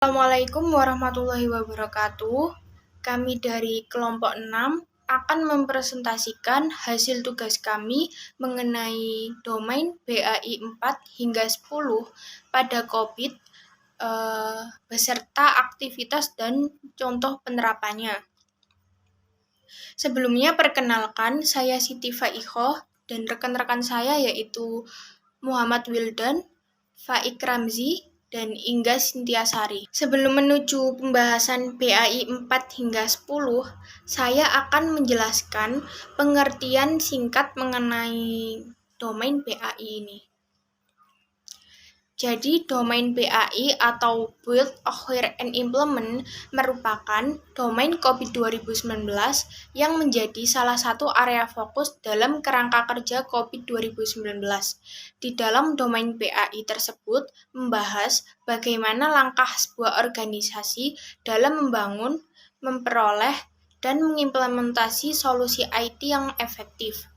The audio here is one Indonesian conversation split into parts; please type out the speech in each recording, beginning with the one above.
Assalamualaikum warahmatullahi wabarakatuh. Kami dari kelompok 6 akan mempresentasikan hasil tugas kami mengenai domain BAI 4 hingga 10 pada COVID beserta aktivitas dan contoh penerapannya. Sebelumnya perkenalkan, saya Siti Faikhoh dan rekan-rekan saya yaitu Muhammad Wildan, Faik Ramzi, dan Ingga Sintiasari. Sebelum menuju pembahasan BAI 4 hingga 10, saya akan menjelaskan pengertian singkat mengenai domain BAI ini. Jadi, domain BAI atau Build, Acquire, and Implement merupakan domain COVID 2019 yang menjadi salah satu area fokus dalam kerangka kerja COVID 2019. Di dalam domain BAI tersebut membahas bagaimana langkah sebuah organisasi dalam membangun, memperoleh, dan mengimplementasi solusi IT yang efektif.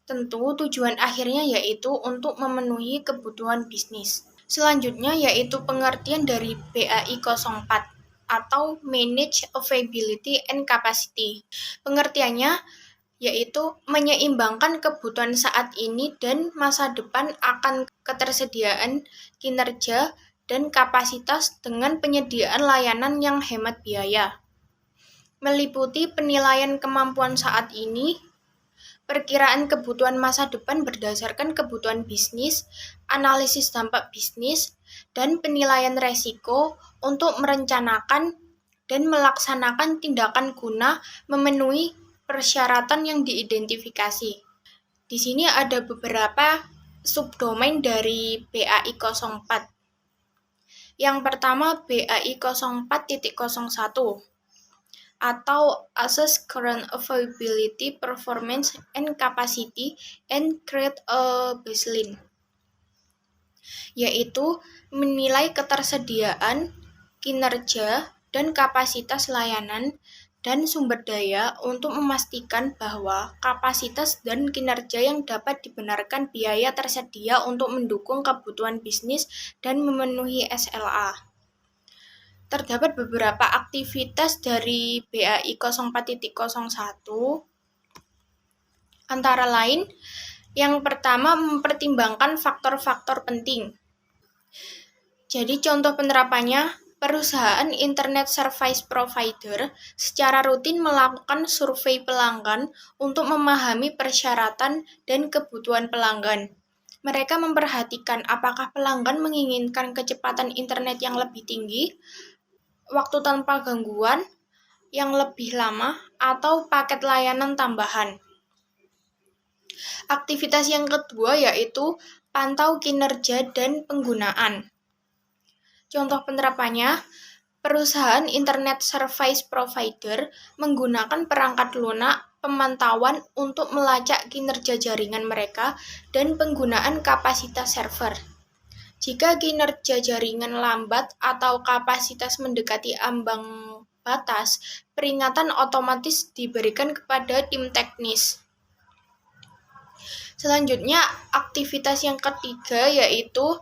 Tentu tujuan akhirnya yaitu untuk memenuhi kebutuhan bisnis. Selanjutnya yaitu pengertian dari BAI 04 atau Manage Availability and Capacity. Pengertiannya yaitu menyeimbangkan kebutuhan saat ini dan masa depan akan ketersediaan, kinerja, dan kapasitas dengan penyediaan layanan yang hemat biaya. Meliputi penilaian kemampuan saat ini, perkiraan kebutuhan masa depan berdasarkan kebutuhan bisnis, analisis dampak bisnis, dan penilaian resiko untuk merencanakan dan melaksanakan tindakan guna memenuhi persyaratan yang diidentifikasi. Di sini ada beberapa subdomain dari BAI 04. Yang pertama BAI 04.01 atau Assess Current Availability, Performance, and Capacity and Create a Baseline, yaitu menilai ketersediaan, kinerja, dan kapasitas layanan dan sumber daya untuk memastikan bahwa kapasitas dan kinerja yang dapat dibenarkan biaya tersedia untuk mendukung kebutuhan bisnis dan memenuhi SLA. Terdapat beberapa aktivitas dari BAI 04.01, antara lain yang pertama mempertimbangkan faktor-faktor penting. Jadi contoh penerapannya, perusahaan internet service provider secara rutin melakukan survei pelanggan untuk memahami persyaratan dan kebutuhan pelanggan. Mereka memperhatikan apakah pelanggan menginginkan kecepatan internet yang lebih tinggi, waktu tanpa gangguan yang lebih lama, atau paket layanan tambahan. Aktivitas yang kedua yaitu pantau kinerja dan penggunaan. Contoh penerapannya, perusahaan internet service provider menggunakan perangkat lunak pemantauan untuk melacak kinerja jaringan mereka dan penggunaan kapasitas server. Jika kinerja jaringan lambat atau kapasitas mendekati ambang batas, peringatan otomatis diberikan kepada tim teknis. Selanjutnya, aktivitas yang ketiga yaitu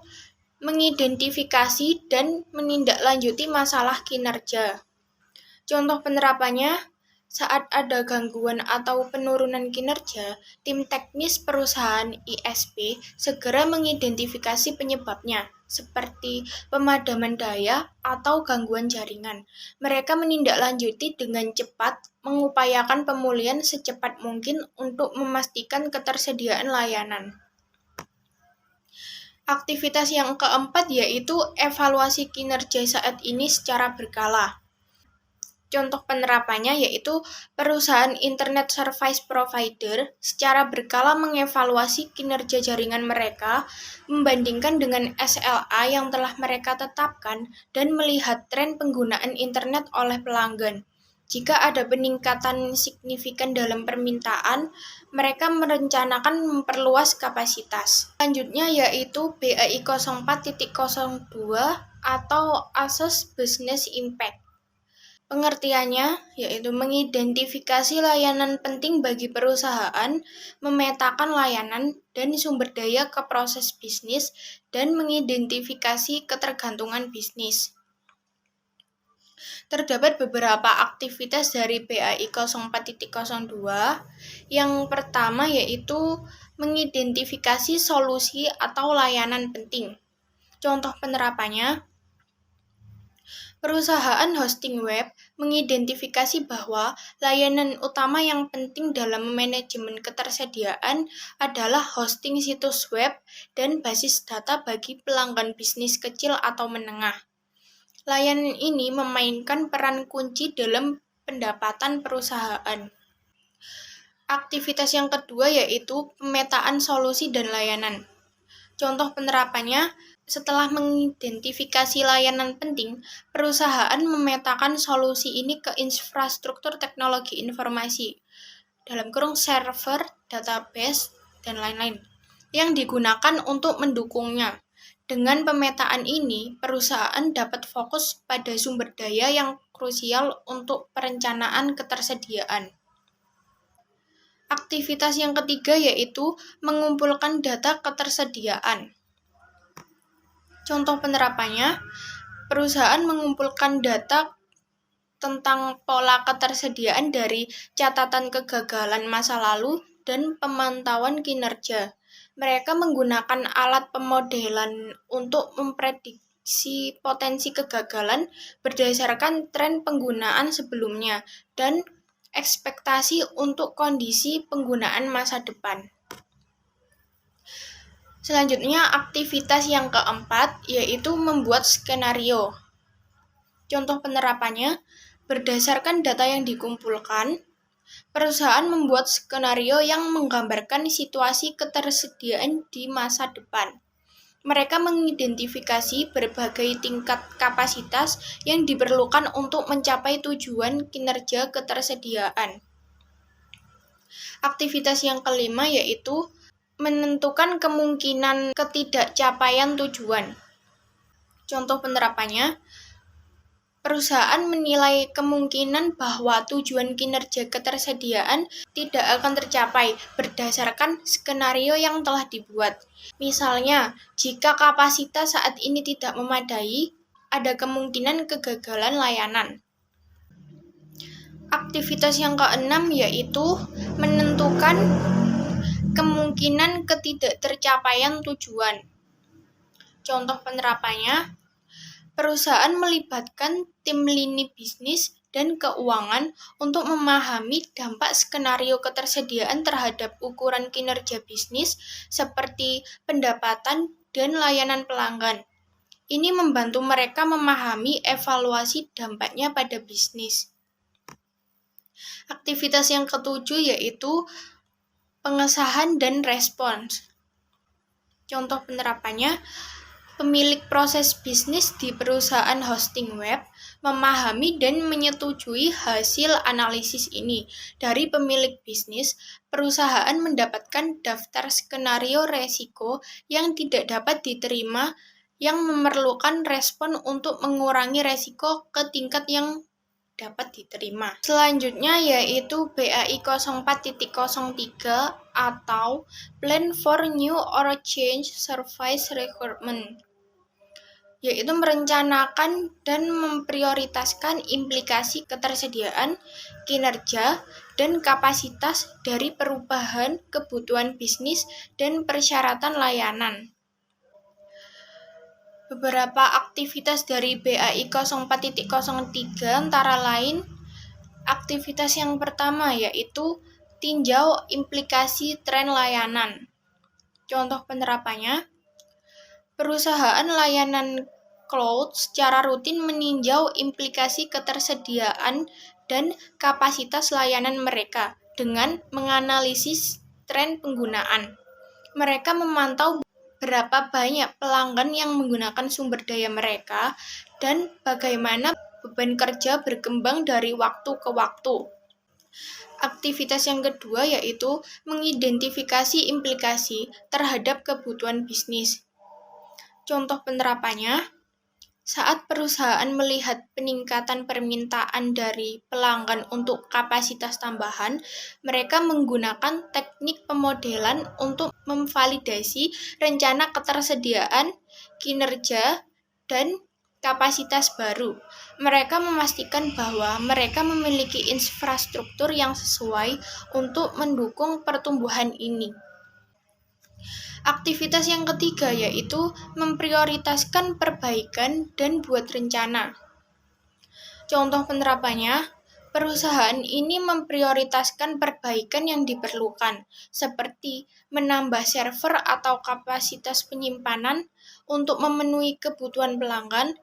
mengidentifikasi dan menindaklanjuti masalah kinerja. Contoh penerapannya, saat ada gangguan atau penurunan kinerja, tim teknis perusahaan ISP segera mengidentifikasi penyebabnya, seperti pemadaman daya atau gangguan jaringan. Mereka menindaklanjuti dengan cepat, mengupayakan pemulihan secepat mungkin untuk memastikan ketersediaan layanan. Aktivitas yang keempat yaitu evaluasi kinerja saat ini secara berkala. Contoh penerapannya yaitu perusahaan internet service provider secara berkala mengevaluasi kinerja jaringan mereka, membandingkan dengan SLA yang telah mereka tetapkan, dan melihat tren penggunaan internet oleh pelanggan. Jika ada peningkatan signifikan dalam permintaan, mereka merencanakan memperluas kapasitas. Selanjutnya yaitu BAI 04.02 atau Assess Business Impact. Pengertiannya yaitu mengidentifikasi layanan penting bagi perusahaan, memetakan layanan dan sumber daya ke proses bisnis, dan mengidentifikasi ketergantungan bisnis. Terdapat beberapa aktivitas dari BAI 04.02. Yang pertama yaitu mengidentifikasi solusi atau layanan penting. Contoh penerapannya, perusahaan hosting web mengidentifikasi bahwa layanan utama yang penting dalam manajemen ketersediaan adalah hosting situs web dan basis data bagi pelanggan bisnis kecil atau menengah. Layanan ini memainkan peran kunci dalam pendapatan perusahaan. Aktivitas yang kedua yaitu pemetaan solusi dan layanan. Contoh penerapannya, setelah mengidentifikasi layanan penting, perusahaan memetakan solusi ini ke infrastruktur teknologi informasi, dalam kurung server, database, dan lain-lain, yang digunakan untuk mendukungnya. Dengan pemetaan ini, perusahaan dapat fokus pada sumber daya yang krusial untuk perencanaan ketersediaan. Aktivitas yang ketiga yaitu mengumpulkan data ketersediaan. Contoh penerapannya, perusahaan mengumpulkan data tentang pola ketersediaan dari catatan kegagalan masa lalu dan pemantauan kinerja. Mereka menggunakan alat pemodelan untuk memprediksi potensi kegagalan berdasarkan tren penggunaan sebelumnya dan ekspektasi untuk kondisi penggunaan masa depan. Selanjutnya, aktivitas yang keempat yaitu membuat skenario. Contoh penerapannya, berdasarkan data yang dikumpulkan, perusahaan membuat skenario yang menggambarkan situasi ketersediaan di masa depan. Mereka mengidentifikasi berbagai tingkat kapasitas yang diperlukan untuk mencapai tujuan kinerja ketersediaan. Aktivitas yang kelima yaitu menentukan kemungkinan ketidakcapaian tujuan. Contoh penerapannya, perusahaan menilai kemungkinan bahwa tujuan kinerja ketersediaan tidak akan tercapai berdasarkan skenario yang telah dibuat. Misalnya, jika kapasitas saat ini tidak memadai, ada kemungkinan kegagalan layanan. Aktivitas yang keenam yaitu menentukan kemungkinan ketidaktercapaian tujuan. Contoh penerapannya, perusahaan melibatkan tim lini bisnis dan keuangan untuk memahami dampak skenario ketersediaan terhadap ukuran kinerja bisnis seperti pendapatan dan layanan pelanggan. Ini membantu mereka memahami evaluasi dampaknya pada bisnis. Aktivitas yang ketujuh yaitu pengesahan dan respons. Contoh penerapannya, pemilik proses bisnis di perusahaan hosting web memahami dan menyetujui hasil analisis ini. Dari pemilik bisnis, perusahaan mendapatkan daftar skenario resiko yang tidak dapat diterima yang memerlukan respon untuk mengurangi resiko ke tingkat yang dapat diterima. Selanjutnya yaitu BAI 04.03 atau Plan for New or Change Service Requirement, yaitu merencanakan dan memprioritaskan implikasi ketersediaan, kinerja, dan kapasitas dari perubahan kebutuhan bisnis dan persyaratan layanan. Beberapa aktivitas dari BAI 04.03 antara lain, aktivitas yang pertama yaitu tinjau implikasi tren layanan. Contoh penerapannya, perusahaan layanan cloud secara rutin meninjau implikasi ketersediaan dan kapasitas layanan mereka dengan menganalisis tren penggunaan. Mereka memantau berapa banyak pelanggan yang menggunakan sumber daya mereka dan bagaimana beban kerja berkembang dari waktu ke waktu. Aktivitas yang kedua yaitu mengidentifikasi implikasi terhadap kebutuhan bisnis. Contoh penerapannya, saat perusahaan melihat peningkatan permintaan dari pelanggan untuk kapasitas tambahan, mereka menggunakan teknik pemodelan untuk memvalidasi rencana ketersediaan, kinerja, dan kapasitas baru. Mereka memastikan bahwa mereka memiliki infrastruktur yang sesuai untuk mendukung pertumbuhan ini. Aktivitas yang ketiga yaitu memprioritaskan perbaikan dan buat rencana. Contoh penerapannya, perusahaan ini memprioritaskan perbaikan yang diperlukan, seperti menambah server atau kapasitas penyimpanan untuk memenuhi kebutuhan pelanggan.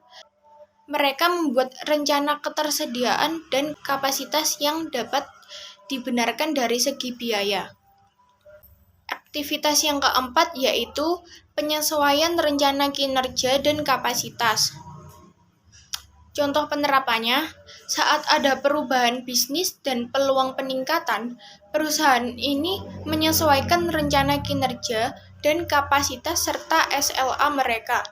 Mereka membuat rencana ketersediaan dan kapasitas yang dapat dibenarkan dari segi biaya. Aktivitas yang keempat yaitu penyesuaian rencana kinerja dan kapasitas. Contoh penerapannya, saat ada perubahan bisnis dan peluang peningkatan, perusahaan ini menyesuaikan rencana kinerja dan kapasitas serta SLA mereka.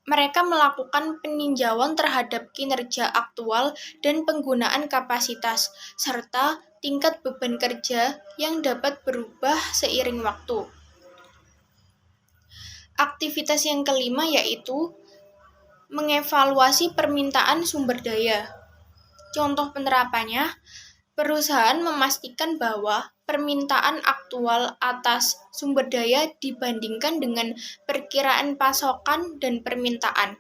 Mereka melakukan peninjauan terhadap kinerja aktual dan penggunaan kapasitas, serta tingkat beban kerja yang dapat berubah seiring waktu. Aktivitas yang kelima yaitu mengevaluasi permintaan sumber daya. Contoh penerapannya, perusahaan memastikan bahwa permintaan aktual atas sumber daya dibandingkan dengan perkiraan pasokan dan permintaan.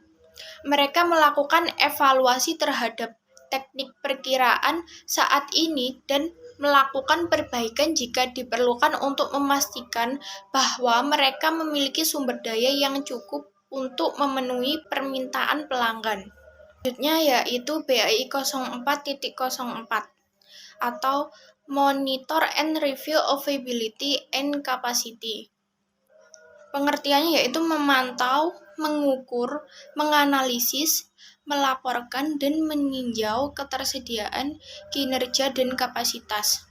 Mereka melakukan evaluasi terhadap teknik perkiraan saat ini dan melakukan perbaikan jika diperlukan untuk memastikan bahwa mereka memiliki sumber daya yang cukup untuk memenuhi permintaan pelanggan. Selanjutnya yaitu BAI 04.04 atau Monitor and Review Availability and Capacity. Pengertiannya yaitu memantau, mengukur, menganalisis, melaporkan, dan meninjau ketersediaan, kinerja, dan kapasitas.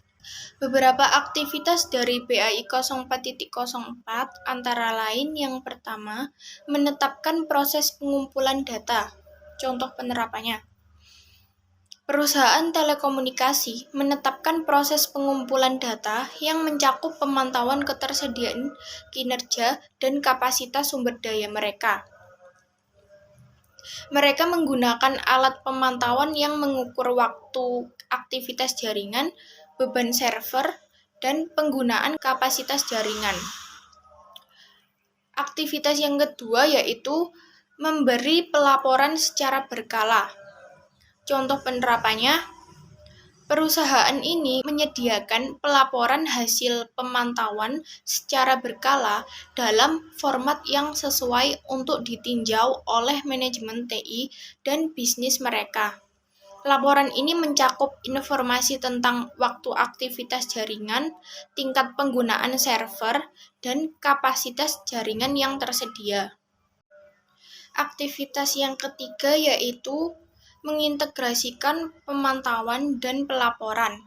Beberapa aktivitas dari BAI 04.04 antara lain yang pertama, menetapkan proses pengumpulan data. Contoh penerapannya. Perusahaan telekomunikasi menetapkan proses pengumpulan data yang mencakup pemantauan ketersediaan, kinerja, dan kapasitas sumber daya mereka. Mereka menggunakan alat pemantauan yang mengukur waktu aktivitas jaringan, beban server, dan penggunaan kapasitas jaringan. Aktivitas yang kedua yaitu memberi pelaporan secara berkala. Contoh penerapannya, perusahaan ini menyediakan pelaporan hasil pemantauan secara berkala dalam format yang sesuai untuk ditinjau oleh manajemen TI dan bisnis mereka. Laporan ini mencakup informasi tentang waktu aktivitas jaringan, tingkat penggunaan server, dan kapasitas jaringan yang tersedia. Aktivitas yang ketiga yaitu mengintegrasikan pemantauan dan pelaporan.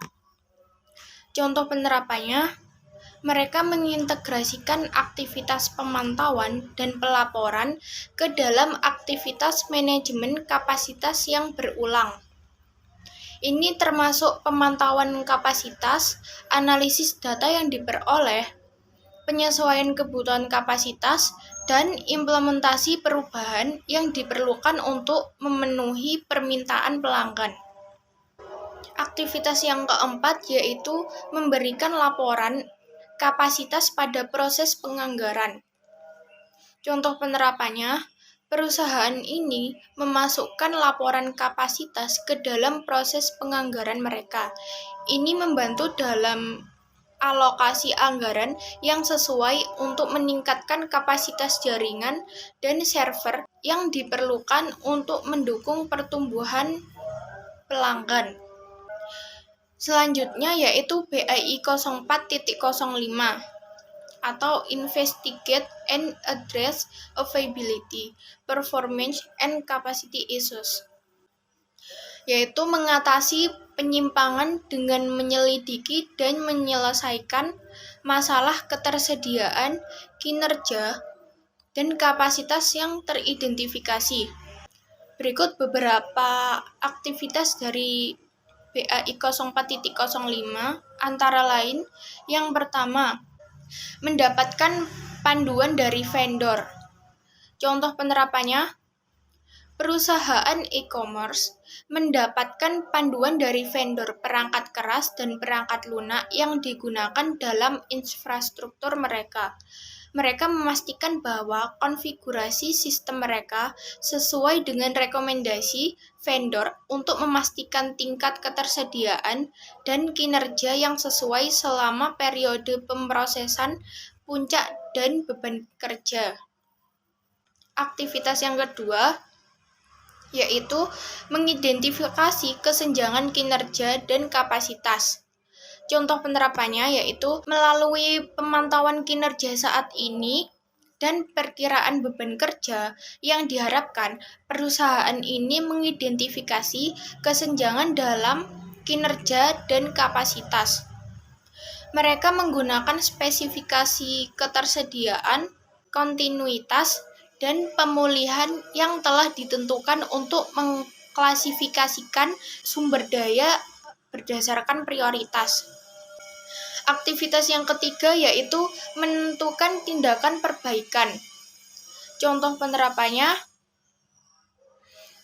Contoh penerapannya, mereka mengintegrasikan aktivitas pemantauan dan pelaporan ke dalam aktivitas manajemen kapasitas yang berulang. Ini termasuk pemantauan kapasitas, analisis data yang diperoleh, penyesuaian kebutuhan kapasitas, dan implementasi perubahan yang diperlukan untuk memenuhi permintaan pelanggan. Aktivitas yang keempat yaitu memberikan laporan kapasitas pada proses penganggaran. Contoh penerapannya, perusahaan ini memasukkan laporan kapasitas ke dalam proses penganggaran mereka. Ini membantu dalam alokasi anggaran yang sesuai untuk meningkatkan kapasitas jaringan dan server yang diperlukan untuk mendukung pertumbuhan pelanggan. Selanjutnya yaitu BAI 04.05 atau Investigate and Address Availability, Performance, and Capacity Issues, yaitu mengatasi penyimpangan dengan menyelidiki dan menyelesaikan masalah ketersediaan, kinerja, dan kapasitas yang teridentifikasi. Berikut beberapa aktivitas dari BAI 04.05 antara lain, yang pertama, mendapatkan panduan dari vendor. Contoh penerapannya, Perusahaan e-commerce mendapatkan panduan dari vendor perangkat keras dan perangkat lunak yang digunakan dalam infrastruktur mereka. Mereka memastikan bahwa konfigurasi sistem mereka sesuai dengan rekomendasi vendor untuk memastikan tingkat ketersediaan dan kinerja yang sesuai selama periode pemrosesan puncak dan beban kerja. Aktivitas yang kedua yaitu mengidentifikasi kesenjangan kinerja dan kapasitas. Contoh penerapannya yaitu melalui pemantauan kinerja saat ini dan perkiraan beban kerja yang diharapkan perusahaan ini mengidentifikasi kesenjangan dalam kinerja dan kapasitas. Mereka menggunakan spesifikasi ketersediaan, kontinuitas, dan pemulihan yang telah ditentukan untuk mengklasifikasikan sumber daya berdasarkan prioritas. Aktivitas yang ketiga yaitu menentukan tindakan perbaikan. Contoh penerapannya,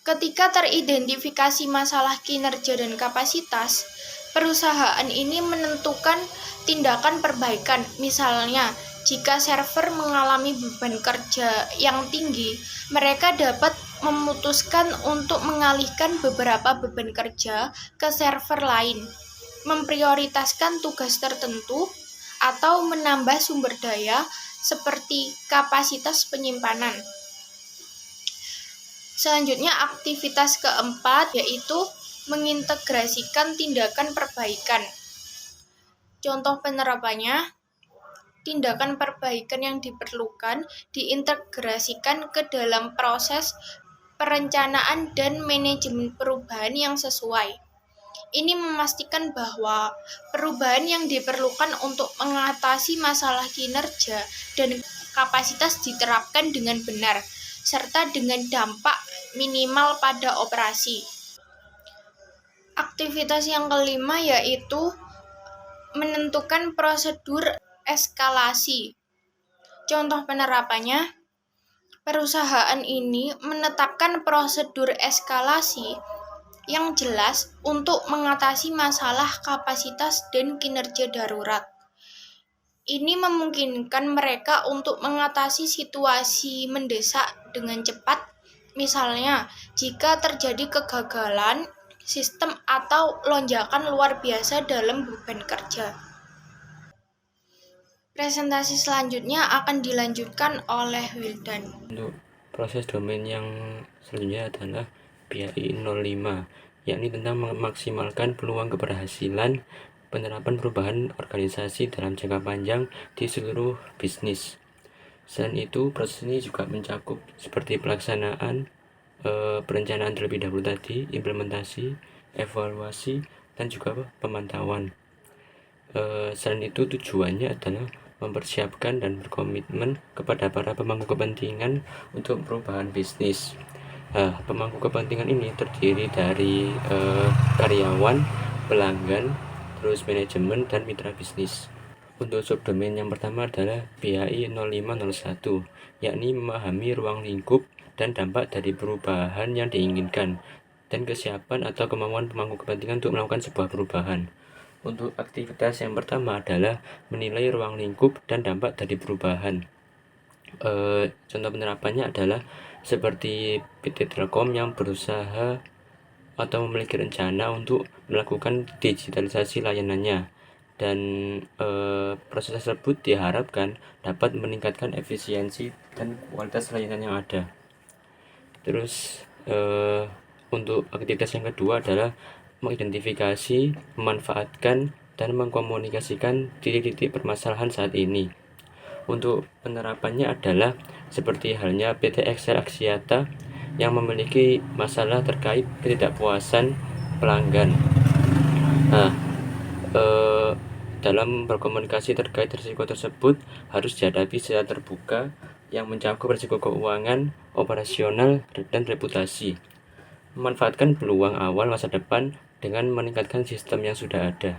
ketika teridentifikasi masalah kinerja dan kapasitas, perusahaan ini menentukan tindakan perbaikan. Misalnya, jika server mengalami beban kerja yang tinggi, mereka dapat memutuskan untuk mengalihkan beberapa beban kerja ke server lain, memprioritaskan tugas tertentu, atau menambah sumber daya seperti kapasitas penyimpanan. Selanjutnya, aktivitas keempat yaitu mengintegrasikan tindakan perbaikan. Contoh penerapannya, tindakan perbaikan yang diperlukan diintegrasikan ke dalam proses perencanaan dan manajemen perubahan yang sesuai. Ini memastikan bahwa perubahan yang diperlukan untuk mengatasi masalah kinerja dan kapasitas diterapkan dengan benar, serta dengan dampak minimal pada operasi. Aktivitas yang kelima yaitu menentukan prosedur eskalasi. Contoh penerapannya, perusahaan ini menetapkan prosedur eskalasi yang jelas untuk mengatasi masalah kapasitas dan kinerja darurat. Ini memungkinkan mereka untuk mengatasi situasi mendesak dengan cepat, misalnya jika terjadi kegagalan sistem atau lonjakan luar biasa dalam beban kerja. Presentasi selanjutnya akan dilanjutkan oleh Wildan. Untuk proses domain yang selanjutnya adalah BAI 05, yakni tentang memaksimalkan peluang keberhasilan penerapan perubahan organisasi dalam jangka panjang di seluruh bisnis. Selain itu, proses ini juga mencakup seperti pelaksanaan, perencanaan terlebih dahulu tadi, implementasi, evaluasi, dan juga pemantauan. Selain itu, tujuannya adalah mempersiapkan dan berkomitmen kepada para pemangku kepentingan untuk perubahan bisnis. Pemangku kepentingan ini terdiri dari karyawan, pelanggan, terus manajemen, dan mitra bisnis. Untuk subdomain yang pertama adalah BAI 0501, yakni memahami ruang lingkup dan dampak dari perubahan yang diinginkan, dan kesiapan atau kemampuan pemangku kepentingan untuk melakukan sebuah perubahan. Untuk aktivitas yang pertama adalah menilai ruang lingkup dan dampak dari perubahan. Contoh penerapannya adalah seperti PT Telkom yang berusaha atau memiliki rencana untuk melakukan digitalisasi layanannya, dan proses tersebut diharapkan dapat meningkatkan efisiensi dan kualitas layanan yang ada. Terus untuk aktivitas yang kedua adalah mengidentifikasi, memanfaatkan, dan mengkomunikasikan titik-titik permasalahan saat ini. Untuk penerapannya adalah seperti halnya PT Excel Axiata yang memiliki masalah terkait ketidakpuasan pelanggan. Dalam berkomunikasi terkait risiko tersebut harus dihadapi secara terbuka yang mencakup risiko keuangan, operasional, dan reputasi. Memanfaatkan peluang awal masa depan dengan meningkatkan sistem yang sudah ada.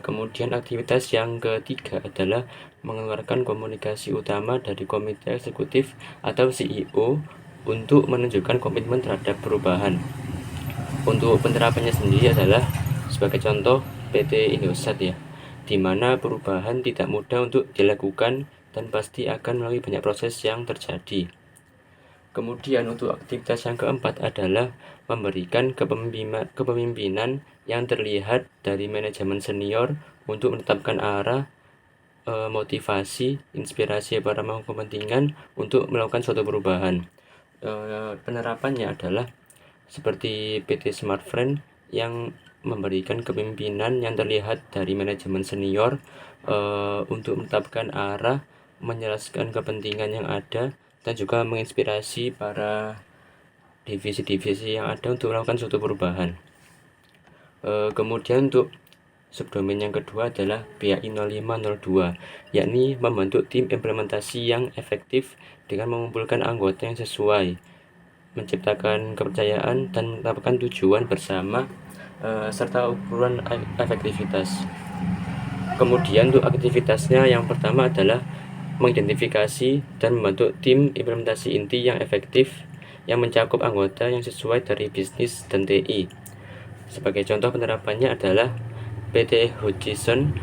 Kemudian aktivitas yang ketiga adalah mengeluarkan komunikasi utama dari komite eksekutif atau CEO untuk menunjukkan komitmen terhadap perubahan. Untuk penerapannya sendiri adalah sebagai contoh PT Indosat ya, di mana perubahan tidak mudah untuk dilakukan dan pasti akan melalui banyak proses yang terjadi. Kemudian untuk aktivitas yang keempat adalah memberikan kepemimpinan yang terlihat dari manajemen senior untuk menetapkan arah, motivasi, inspirasi para pemangku kepentingan untuk melakukan suatu perubahan. Penerapannya adalah seperti PT Smart Friend yang memberikan kepemimpinan yang terlihat dari manajemen senior untuk menetapkan arah, menjelaskan kepentingan yang ada, dan juga menginspirasi para divisi-divisi yang ada untuk melakukan suatu perubahan. Kemudian untuk subdomain yang kedua adalah PAI 0502, yakni membentuk tim implementasi yang efektif dengan mengumpulkan anggota yang sesuai, menciptakan kepercayaan dan menetapkan tujuan bersama serta ukuran efektivitas. Kemudian untuk aktivitasnya yang pertama adalah mengidentifikasi dan membentuk tim implementasi inti yang efektif yang mencakup anggota yang sesuai dari bisnis dan TI. Sebagai contoh penerapannya adalah PT Hutchison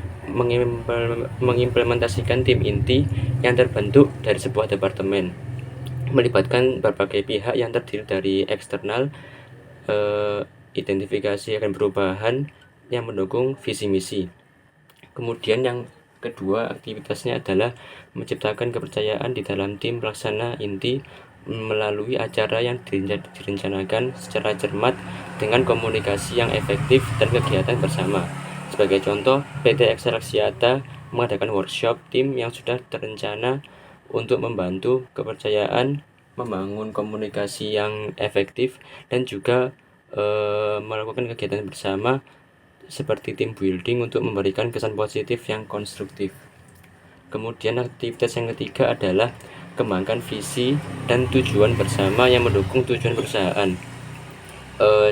mengimplementasikan tim inti yang terbentuk dari sebuah departemen, melibatkan berbagai pihak yang terdiri dari eksternal, identifikasi akan perubahan yang mendukung visi misi. Kemudian yang kedua aktivitasnya adalah menciptakan kepercayaan di dalam tim pelaksana inti melalui acara yang direncanakan secara cermat dengan komunikasi yang efektif dan kegiatan bersama. Sebagai contoh, PT Excel Axiata mengadakan workshop tim yang sudah terencana untuk membantu kepercayaan, membangun komunikasi yang efektif, dan juga melakukan kegiatan bersama seperti team building untuk memberikan kesan positif yang konstruktif. Kemudian aktivitas yang ketiga adalah kembangkan visi dan tujuan bersama yang mendukung tujuan perusahaan.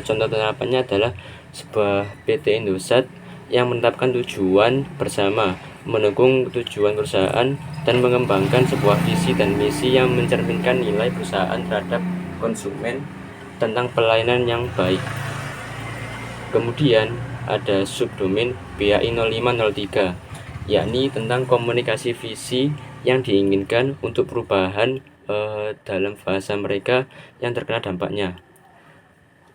Contoh penerapannya adalah sebuah PT Indosat yang menetapkan tujuan bersama, mendukung tujuan perusahaan, dan mengembangkan sebuah visi dan misi yang mencerminkan nilai perusahaan terhadap konsumen tentang pelayanan yang baik. Kemudian ada subdomain PAI 0503, yakni tentang komunikasi visi yang diinginkan untuk perubahan dalam bahasa mereka yang terkena dampaknya.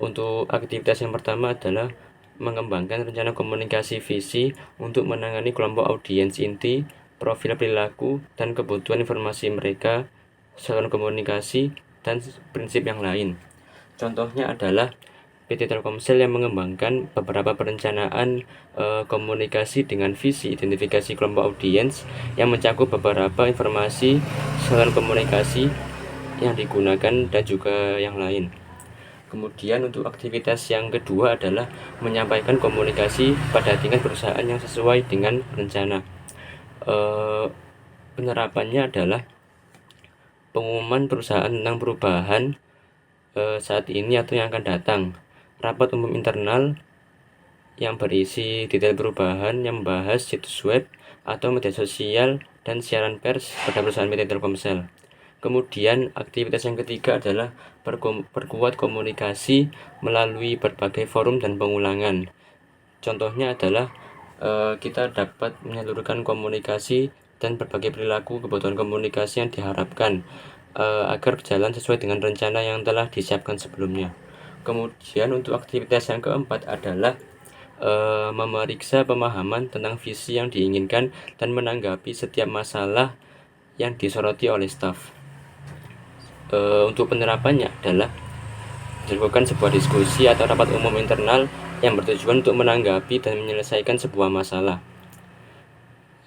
Untuk aktivitas yang pertama adalah mengembangkan rencana komunikasi visi untuk menangani kelompok audiens inti, profil perilaku, dan kebutuhan informasi mereka, saluran komunikasi, dan prinsip yang lain. Contohnya adalah PT Telkomsel yang mengembangkan beberapa perencanaan komunikasi dengan visi identifikasi kelompok audiens yang mencakup beberapa informasi, saluran komunikasi yang digunakan, dan juga yang lain. Kemudian untuk aktivitas yang kedua adalah menyampaikan komunikasi pada tingkat perusahaan yang sesuai dengan rencana. Penerapannya adalah pengumuman perusahaan tentang perubahan saat ini atau yang akan datang, rapat umum internal yang berisi detail perubahan yang membahas situs web atau media sosial dan siaran pers pada perusahaan PT Telkomsel. Kemudian aktivitas yang ketiga adalah perkuat komunikasi melalui berbagai forum dan pengulangan. Contohnya adalah kita dapat menyalurkan komunikasi dan berbagai perilaku kebutuhan komunikasi yang diharapkan agar berjalan sesuai dengan rencana yang telah disiapkan sebelumnya. Kemudian untuk aktivitas yang keempat adalah memeriksa pemahaman tentang visi yang diinginkan dan menanggapi setiap masalah yang disoroti oleh staf. Untuk penerapannya adalah dilakukan sebuah diskusi atau rapat umum internal yang bertujuan untuk menanggapi dan menyelesaikan sebuah masalah.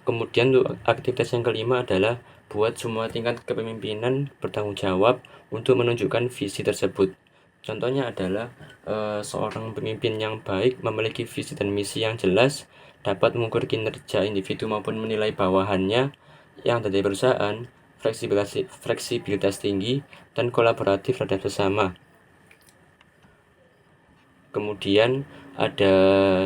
Kemudian untuk aktivitas yang kelima adalah buat semua tingkat kepemimpinan bertanggung jawab untuk menunjukkan visi tersebut. Contohnya adalah seorang pemimpin yang baik memiliki visi dan misi yang jelas, dapat mengukur kinerja individu maupun menilai bawahannya yang ada di perusahaan, fleksibilitas tinggi, dan kolaboratif terhadap sesama. Kemudian ada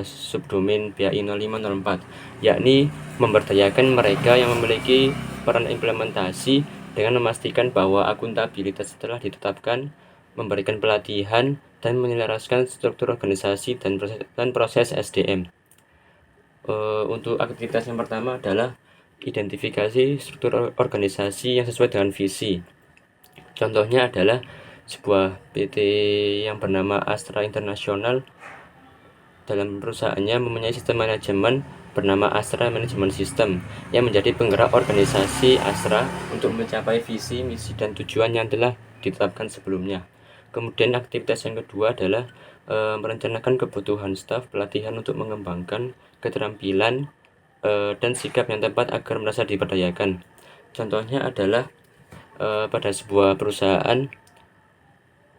subdomain PAI 0504, yakni memberdayakan mereka yang memiliki peran implementasi dengan memastikan bahwa akuntabilitas telah ditetapkan, memberikan pelatihan, dan menyelaraskan struktur organisasi dan proses SDM. Untuk aktivitas yang pertama adalah identifikasi struktur organisasi yang sesuai dengan visi. Contohnya adalah sebuah PT yang bernama Astra International. Dalam perusahaannya mempunyai sistem manajemen bernama Astra Management System yang menjadi penggerak organisasi Astra untuk mencapai visi, misi, dan tujuan yang telah ditetapkan sebelumnya. Kemudian aktivitas yang kedua adalah merencanakan kebutuhan staf, pelatihan untuk mengembangkan keterampilan dan sikap yang tepat agar merasa diperdayakan. Contohnya adalah pada sebuah perusahaan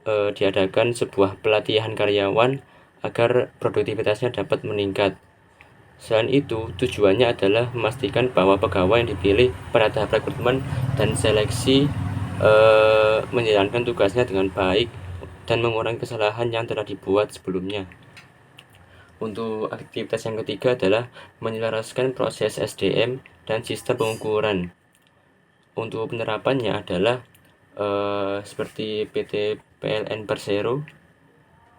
diadakan sebuah pelatihan karyawan agar produktivitasnya dapat meningkat. Selain itu, tujuannya adalah memastikan bahwa pegawai yang dipilih pada tahap rekrutmen dan seleksi menjalankan tugasnya dengan baik dan mengurangi kesalahan yang telah dibuat sebelumnya. Untuk aktivitas yang ketiga adalah menyelaraskan proses SDM dan sistem pengukuran. Untuk penerapannya adalah seperti PT PLN Persero.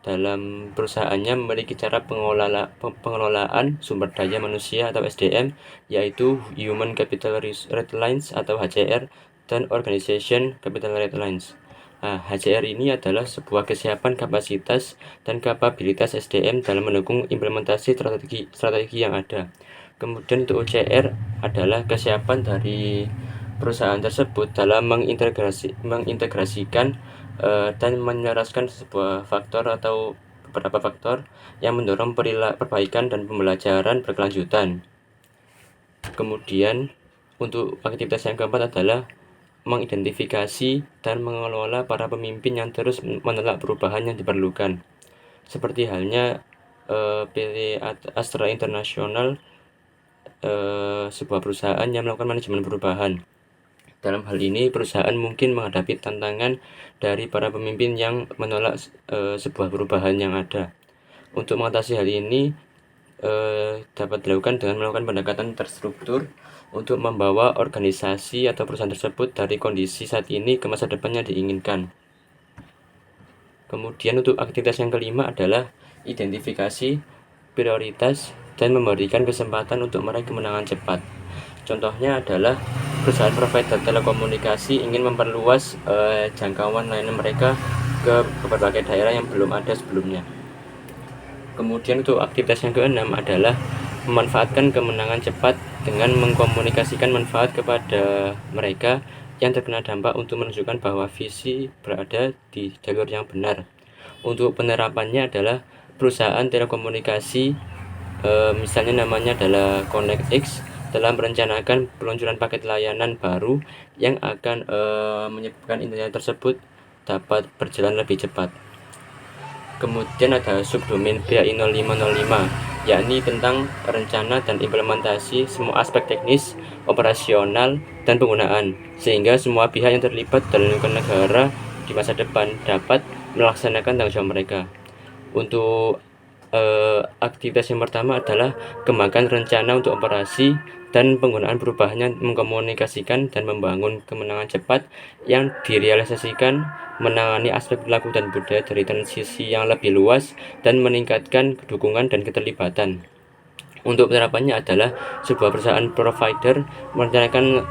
Dalam perusahaannya memiliki cara pengelolaan sumber daya manusia atau SDM, yaitu Human Capital Ratlines atau HCR dan Organization Capital Ratlines. HCR ini adalah sebuah kesiapan kapasitas dan kapabilitas SDM dalam mendukung implementasi strategi yang ada. Kemudian untuk OCR adalah kesiapan dari perusahaan tersebut dalam mengintegrasikan dan menyelaraskan sebuah faktor atau beberapa faktor yang mendorong perbaikan dan pembelajaran berkelanjutan. Kemudian untuk aktivitas yang keempat adalah mengidentifikasi dan mengelola para pemimpin yang terus menolak perubahan yang diperlukan. Seperti halnya PT Astra International, sebuah perusahaan yang melakukan manajemen perubahan. Dalam hal ini, perusahaan mungkin menghadapi tantangan dari para pemimpin yang menolak sebuah perubahan yang ada. Untuk mengatasi hal ini, dapat dilakukan dengan melakukan pendekatan terstruktur untuk membawa organisasi atau perusahaan tersebut dari kondisi saat ini ke masa depan yang diinginkan. Kemudian untuk aktivitas yang kelima adalah identifikasi prioritas dan memberikan kesempatan untuk meraih kemenangan cepat. Contohnya adalah perusahaan provider telekomunikasi ingin memperluas jangkauan layanan mereka ke berbagai daerah yang belum ada sebelumnya. Kemudian untuk aktivitas yang keenam adalah memanfaatkan kemenangan cepat dengan mengkomunikasikan manfaat kepada mereka yang terkena dampak untuk menunjukkan bahwa visi berada di jalur yang benar. Untuk penerapannya adalah perusahaan telekomunikasi, misalnya namanya adalah ConnectX, telah merencanakan peluncuran paket layanan baru yang akan menyebabkan internet tersebut dapat berjalan lebih cepat. Kemudian ada subdomain BAI 0505, yakni tentang rencana dan implementasi semua aspek teknis, operasional, dan penggunaan, sehingga semua pihak yang terlibat dalam lingkungan negara di masa depan dapat melaksanakan tanggung jawab mereka. Untuk aktivitas yang pertama adalah kembangkan rencana untuk operasi dan penggunaan perubahannya, mengkomunikasikan dan membangun kemenangan cepat yang direalisasikan, menangani aspek perilaku dan budaya dari transisi yang lebih luas, dan meningkatkan dukungan dan keterlibatan. Untuk penerapannya adalah sebuah perusahaan provider merencanakan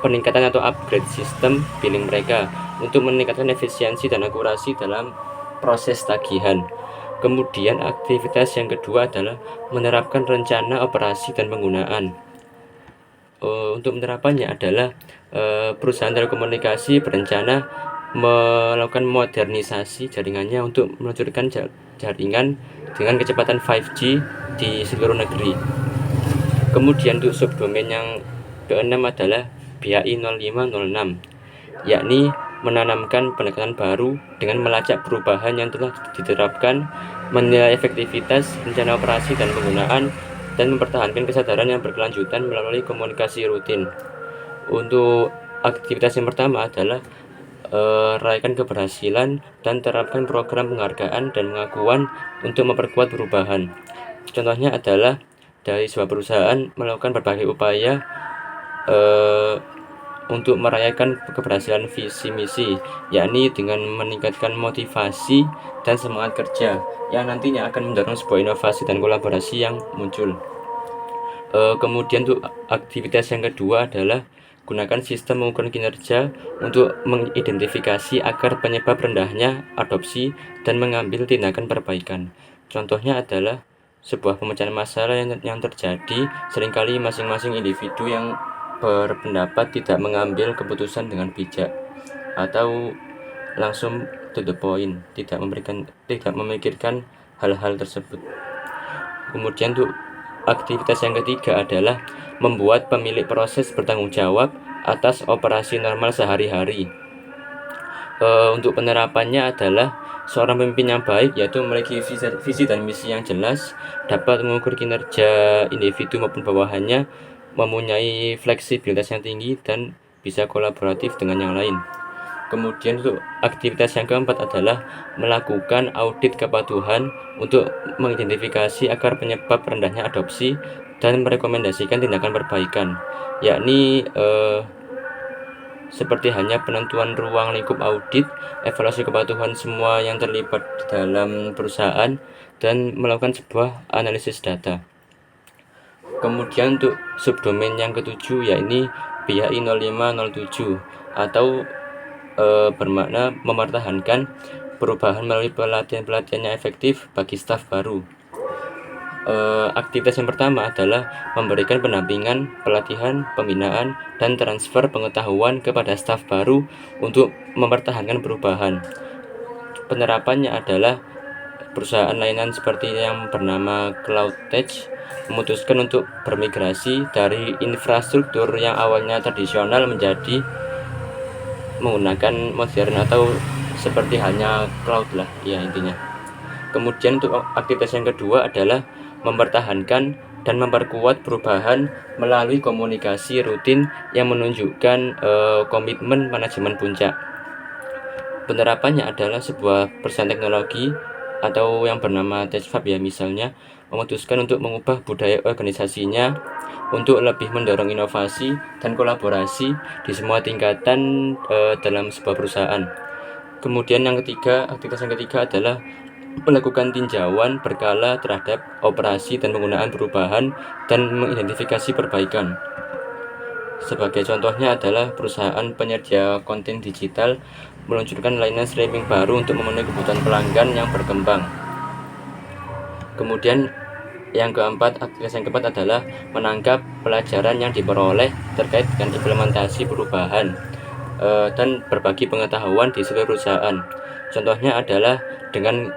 peningkatan atau upgrade sistem billing mereka untuk meningkatkan efisiensi dan akurasi dalam proses tagihan. Kemudian aktivitas yang kedua adalah menerapkan rencana operasi dan penggunaan. Untuk penerapannya adalah perusahaan telekomunikasi berencana melakukan modernisasi jaringannya untuk meluncurkan jaringan dengan kecepatan 5G di seluruh negeri. Kemudian untuk subdomain yang keenam adalah BAI 0506, yakni menanamkan pendekatan baru dengan melacak perubahan yang telah diterapkan, menilai efektivitas rencana operasi dan penggunaan, dan mempertahankan kesadaran yang berkelanjutan melalui komunikasi rutin. Untuk aktivitas yang pertama adalah raihkan keberhasilan dan terapkan program penghargaan dan pengakuan untuk memperkuat perubahan. Contohnya adalah dari sebuah perusahaan melakukan berbagai upaya untuk merayakan keberhasilan visi misi, yakni dengan meningkatkan motivasi dan semangat kerja yang nantinya akan mendorong sebuah inovasi dan kolaborasi yang muncul. Kemudian untuk aktivitas yang kedua adalah gunakan sistem mengukur kinerja untuk mengidentifikasi akar penyebab rendahnya adopsi dan mengambil tindakan perbaikan. Contohnya adalah sebuah pemecahan masalah yang terjadi seringkali masing-masing individu yang berpendapat tidak mengambil keputusan dengan bijak atau langsung to the point, tidak memikirkan hal-hal tersebut. Kemudian untuk aktivitas yang ketiga adalah membuat pemilik proses bertanggung jawab atas operasi normal sehari-hari. Untuk penerapannya adalah seorang pemimpin yang baik yaitu memiliki visi dan misi yang jelas, dapat mengukur kinerja individu maupun bawahannya, mempunyai fleksibilitas yang tinggi dan bisa kolaboratif dengan yang lain. Kemudian untuk aktivitas yang keempat adalah melakukan audit kepatuhan untuk mengidentifikasi akar penyebab rendahnya adopsi dan merekomendasikan tindakan perbaikan, yakni seperti hanya penentuan ruang lingkup audit, evaluasi kepatuhan semua yang terlibat dalam perusahaan, dan melakukan sebuah analisis data. Kemudian untuk subdomain yang ketujuh yakni BHI 0507 atau bermakna mempertahankan perubahan melalui pelatihan-pelatihan yang efektif bagi staf baru. Aktivitas yang pertama adalah memberikan pendampingan, pelatihan, pembinaan, dan transfer pengetahuan kepada staf baru untuk mempertahankan perubahan. Penerapannya adalah perusahaan layanan seperti yang bernama CloudTech memutuskan untuk bermigrasi dari infrastruktur yang awalnya tradisional menjadi menggunakan modern atau seperti hanya cloud lah ya intinya. Kemudian untuk aktivitas yang kedua adalah mempertahankan dan memperkuat perubahan melalui komunikasi rutin yang menunjukkan komitmen manajemen puncak. Penerapannya adalah sebuah perusahaan teknologi atau yang bernama TechFab ya misalnya memutuskan untuk mengubah budaya organisasinya untuk lebih mendorong inovasi dan kolaborasi di semua tingkatan dalam sebuah perusahaan. Kemudian aktivitas yang ketiga adalah melakukan tinjauan berkala terhadap operasi dan penggunaan perubahan dan mengidentifikasi perbaikan. Sebagai contohnya adalah perusahaan penyedia konten digital meluncurkan layanan streaming baru untuk memenuhi kebutuhan pelanggan yang berkembang. Kemudian aktivitas yang keempat adalah menangkap pelajaran yang diperoleh terkait dengan implementasi perubahan dan berbagi pengetahuan di seluruh perusahaan. Contohnya adalah dengan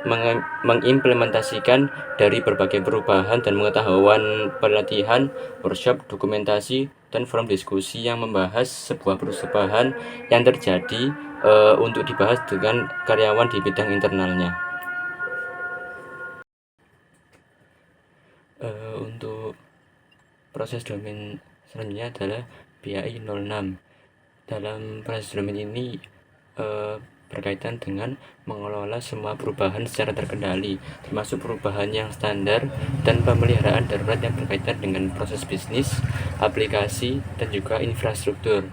mengimplementasikan dari berbagai perubahan dan pengetahuan pelatihan, workshop, dokumentasi, dan forum diskusi yang membahas sebuah perubahan yang terjadi untuk dibahas dengan karyawan di bidang internalnya. Untuk proses domain selanjutnya adalah BAI 06. Dalam proses domain ini berkaitan dengan mengelola semua perubahan secara terkendali, termasuk perubahan yang standar dan pemeliharaan darurat yang berkaitan dengan proses bisnis, aplikasi, dan juga infrastruktur.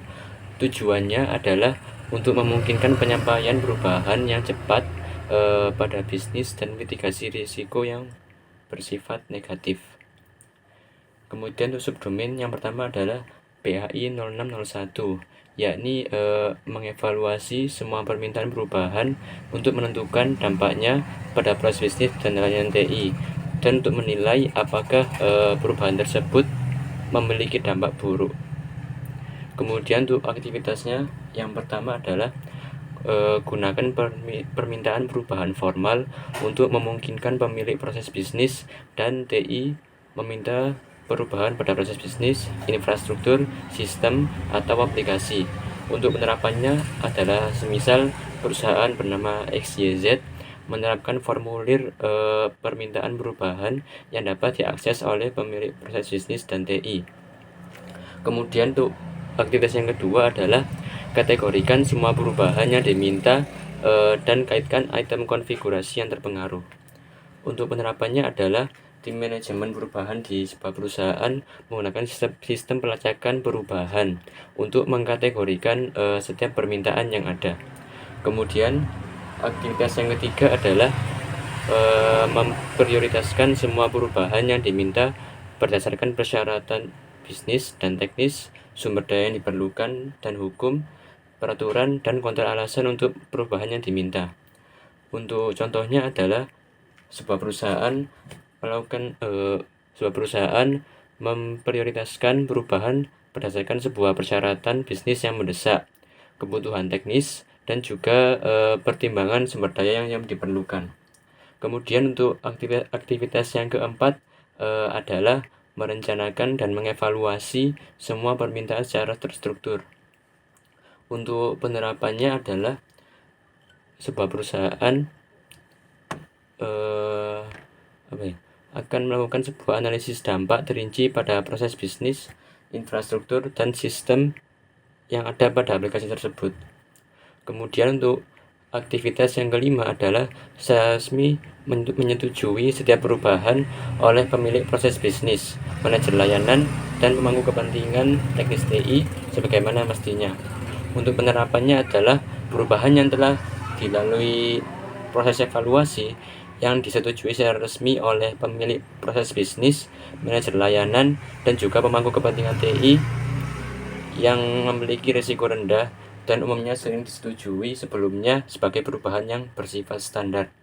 Tujuannya adalah untuk memungkinkan penyampaian perubahan yang cepat pada bisnis dan mitigasi risiko yang bersifat negatif. Kemudian untuk subdomain yang pertama adalah BHI 0601, yakni mengevaluasi semua permintaan perubahan untuk menentukan dampaknya pada proses bisnis dan layanan TI, dan untuk menilai apakah perubahan tersebut memiliki dampak buruk. Kemudian untuk aktivitasnya yang pertama adalah gunakan permintaan perubahan formal untuk memungkinkan pemilik proses bisnis dan TI meminta perubahan pada proses bisnis, infrastruktur, sistem, atau aplikasi. Untuk penerapannya adalah semisal perusahaan bernama XYZ menerapkan formulir permintaan perubahan yang dapat diakses oleh pemilik proses bisnis dan TI. Kemudian untuk aktivitas yang kedua adalah kategorikan semua perubahan yang diminta dan kaitkan item konfigurasi yang terpengaruh. Untuk penerapannya adalah tim manajemen perubahan di sebuah perusahaan menggunakan sistem pelacakan perubahan untuk mengkategorikan setiap permintaan yang ada. Kemudian aktivitas yang ketiga adalah memprioritaskan semua perubahan yang diminta berdasarkan persyaratan bisnis dan teknis, sumber daya yang diperlukan, dan hukum, peraturan, dan kontrak alasan untuk perubahan yang diminta. Untuk contohnya adalah sebuah perusahaan memprioritaskan perubahan berdasarkan sebuah persyaratan bisnis yang mendesak, kebutuhan teknis, dan juga pertimbangan sumber daya yang diperlukan. Kemudian untuk aktivitas yang keempat adalah merencanakan dan mengevaluasi semua permintaan secara terstruktur. Untuk penerapannya adalah sebuah perusahaan akan melakukan sebuah analisis dampak terinci pada proses bisnis, infrastruktur, dan sistem yang ada pada aplikasi tersebut. Kemudian untuk aktivitas yang kelima adalah resmi menyetujui setiap perubahan oleh pemilik proses bisnis, manajer layanan, dan pemangku kepentingan teknis TI sebagaimana mestinya. Untuk penerapannya adalah perubahan yang telah dilalui proses evaluasi yang disetujui secara resmi oleh pemilik proses bisnis, manajer layanan, dan juga pemangku kepentingan TI yang memiliki risiko rendah dan umumnya sering disetujui sebelumnya sebagai perubahan yang bersifat standar.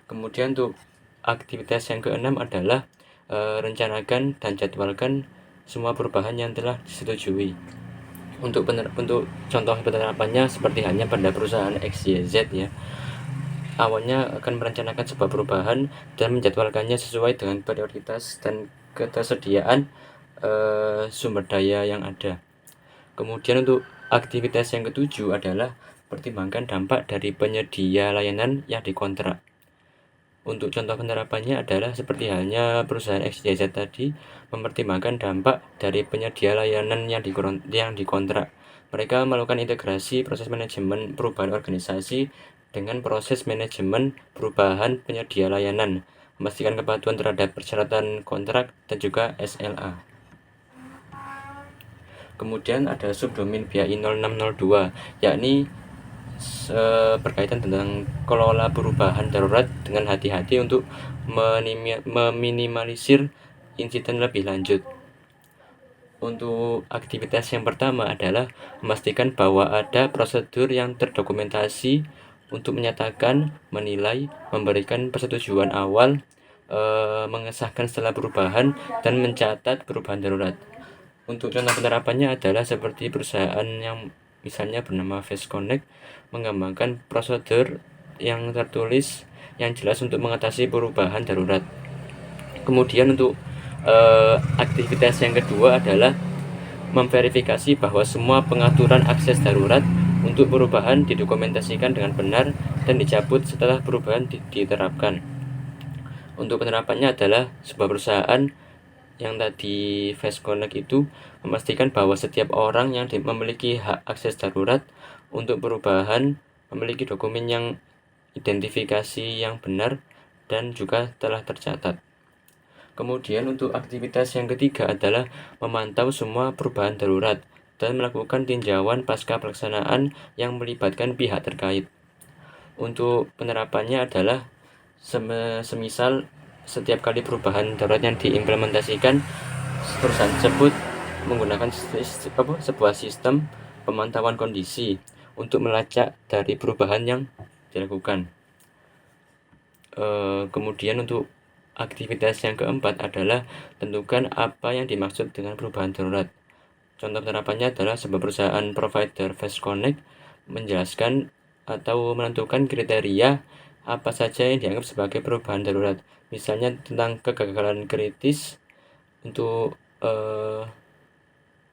Kemudian untuk aktivitas yang keenam adalah rencanakan dan jadwalkan semua perubahan yang telah disetujui. Untuk contoh penerapannya seperti hanya pada perusahaan XYZ ya. Awalnya akan merencanakan sebuah perubahan dan menjadwalkannya sesuai dengan prioritas dan ketersediaan sumber daya yang ada. Kemudian untuk aktivitas yang ketujuh adalah pertimbangkan dampak dari penyedia layanan yang dikontrak. Untuk contoh penerapannya adalah seperti halnya perusahaan XYZ tadi mempertimbangkan dampak dari penyedia layanan yang dikontrak. Mereka melakukan integrasi proses manajemen perubahan organisasi dengan proses manajemen perubahan penyedia layanan, memastikan kepatuhan terhadap persyaratan kontrak dan juga SLA. Kemudian ada subdomain BAI 0602, yakni berkaitan tentang kelola perubahan darurat dengan hati-hati untuk meminimalisir insiden lebih lanjut. Untuk aktivitas yang pertama adalah memastikan bahwa ada prosedur yang terdokumentasi untuk menyatakan, menilai, memberikan persetujuan awal, mengesahkan setelah perubahan, dan mencatat perubahan darurat. Untuk contoh penerapannya adalah seperti perusahaan yang misalnya bernama Face Connect mengembangkan prosedur yang tertulis yang jelas untuk mengatasi perubahan darurat. Kemudian untuk aktivitas yang kedua adalah memverifikasi bahwa semua pengaturan akses darurat untuk perubahan didokumentasikan dengan benar dan dicabut setelah perubahan diterapkan. Untuk penerapannya adalah sebuah perusahaan yang tadi Face Connect itu memastikan bahwa setiap orang yang memiliki hak akses darurat untuk perubahan memiliki dokumen yang identifikasi yang benar dan juga telah tercatat. Kemudian untuk aktivitas yang ketiga adalah memantau semua perubahan darurat dan melakukan tinjauan pasca pelaksanaan yang melibatkan pihak terkait. Untuk penerapannya adalah semisal setiap kali perubahan darurat yang diimplementasikan, perusahaan tersebut menggunakan sebuah sistem pemantauan kondisi untuk melacak dari perubahan yang dilakukan. Kemudian untuk aktivitas yang keempat adalah tentukan apa yang dimaksud dengan perubahan darurat. Contoh penerapannya adalah sebuah perusahaan provider Face Connect menjelaskan atau menentukan kriteria apa saja yang dianggap sebagai perubahan darurat, misalnya tentang kegagalan kritis untuk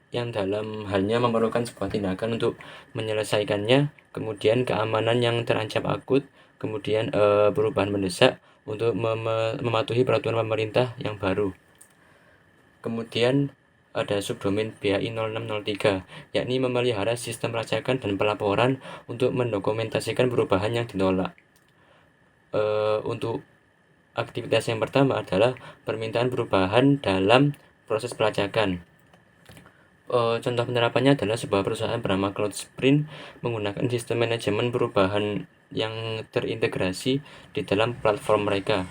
yang dalam halnya memerlukan sebuah tindakan untuk menyelesaikannya, kemudian keamanan yang terancam akut, kemudian perubahan mendesak untuk mematuhi peraturan pemerintah yang baru. Kemudian ada subdomain BAI 0603, yakni memelihara sistem pelacakan dan pelaporan untuk mendokumentasikan perubahan yang ditolak. Untuk aktivitas yang pertama adalah permintaan perubahan dalam proses pelacakan. Contoh penerapannya adalah sebuah perusahaan bernama Cloudspring menggunakan sistem manajemen perubahan yang terintegrasi di dalam platform mereka.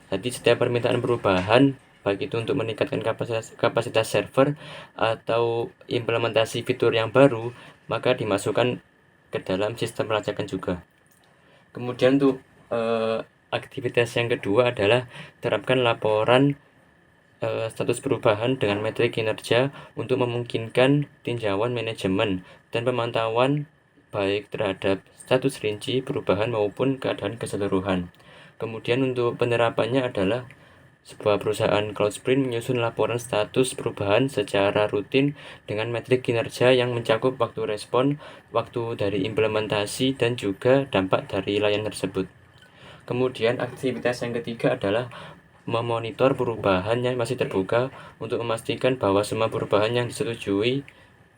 Jadi setiap permintaan perubahan, baik itu untuk meningkatkan kapasitas server atau implementasi fitur yang baru, maka dimasukkan ke dalam sistem pelacakan juga. Kemudian untuk aktivitas yang kedua adalah terapkan laporan status perubahan dengan metrik kinerja untuk memungkinkan tinjauan manajemen dan pemantauan baik terhadap status rinci perubahan maupun keadaan keseluruhan. Kemudian untuk penerapannya adalah sebuah perusahaan Cloudspring menyusun laporan status perubahan secara rutin dengan metrik kinerja yang mencakup waktu respon, waktu dari implementasi, dan juga dampak dari layanan tersebut. Kemudian aktivitas yang ketiga adalah memonitor perubahan yang masih terbuka untuk memastikan bahwa semua perubahan yang disetujui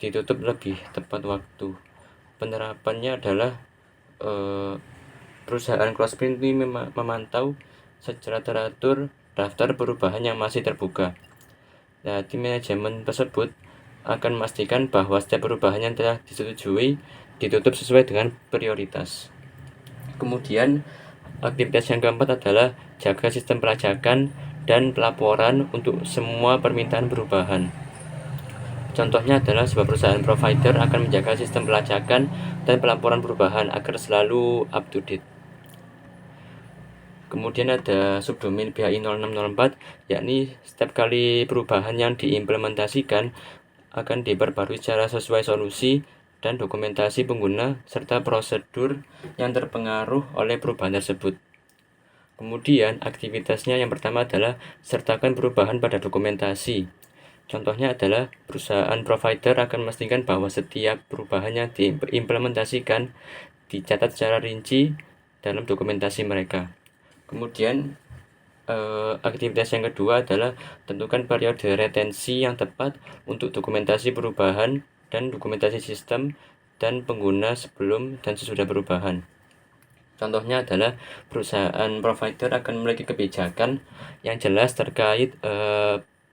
ditutup lebih tepat waktu. Penerapannya adalah perusahaan Cloudspring ini memantau secara teratur daftar perubahan yang masih terbuka. Nah, tim manajemen tersebut akan memastikan bahwa setiap perubahan yang telah disetujui ditutup sesuai dengan prioritas. Kemudian aktivitas yang keempat adalah jaga sistem pelacakan dan pelaporan untuk semua permintaan perubahan. Contohnya adalah sebuah perusahaan provider akan menjaga sistem pelacakan dan pelaporan perubahan agar selalu up to date. Kemudian ada subdomain PHI 0604, yakni setiap kali perubahan yang diimplementasikan akan diperbarui secara sesuai solusi dan dokumentasi pengguna serta prosedur yang terpengaruh oleh perubahan tersebut. Kemudian aktivitasnya yang pertama adalah sertakan perubahan pada dokumentasi. Contohnya adalah perusahaan provider akan memastikan bahwa setiap perubahan yang diimplementasikan dicatat secara rinci dalam dokumentasi mereka. Kemudian aktivitas yang kedua adalah tentukan periode retensi yang tepat untuk dokumentasi perubahan dan dokumentasi sistem dan pengguna sebelum dan sesudah perubahan. Contohnya adalah perusahaan provider akan memiliki kebijakan yang jelas terkait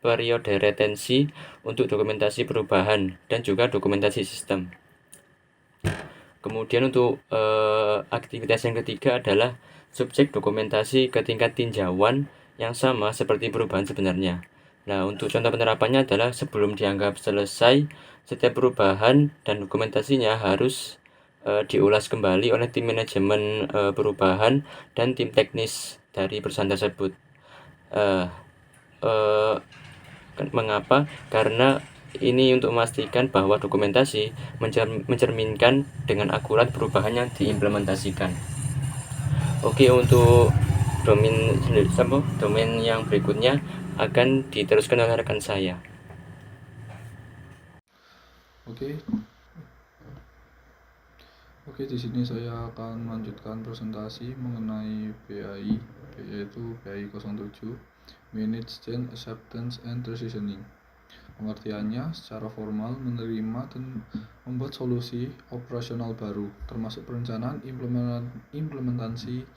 periode retensi untuk dokumentasi perubahan dan juga dokumentasi sistem. Kemudian untuk aktivitas yang ketiga adalah subjek dokumentasi ke tingkat tinjauan yang sama seperti perubahan sebenarnya. Nah, untuk contoh penerapannya adalah sebelum dianggap selesai, setiap perubahan dan dokumentasinya harus diulas kembali oleh tim manajemen perubahan dan tim teknis dari perusahaan tersebut. Mengapa? Karena ini untuk memastikan bahwa dokumentasi mencerminkan dengan akurat perubahan yang diimplementasikan. Oke, untuk domain yang berikutnya akan diteruskan oleh rekan saya. Oke, di sini saya akan melanjutkan presentasi mengenai PAI, yaitu PAI 07, Manage Change Acceptance and Transitioning. Pengertiannya secara formal menerima dan membuat solusi operasional baru, termasuk perencanaan, implementasi,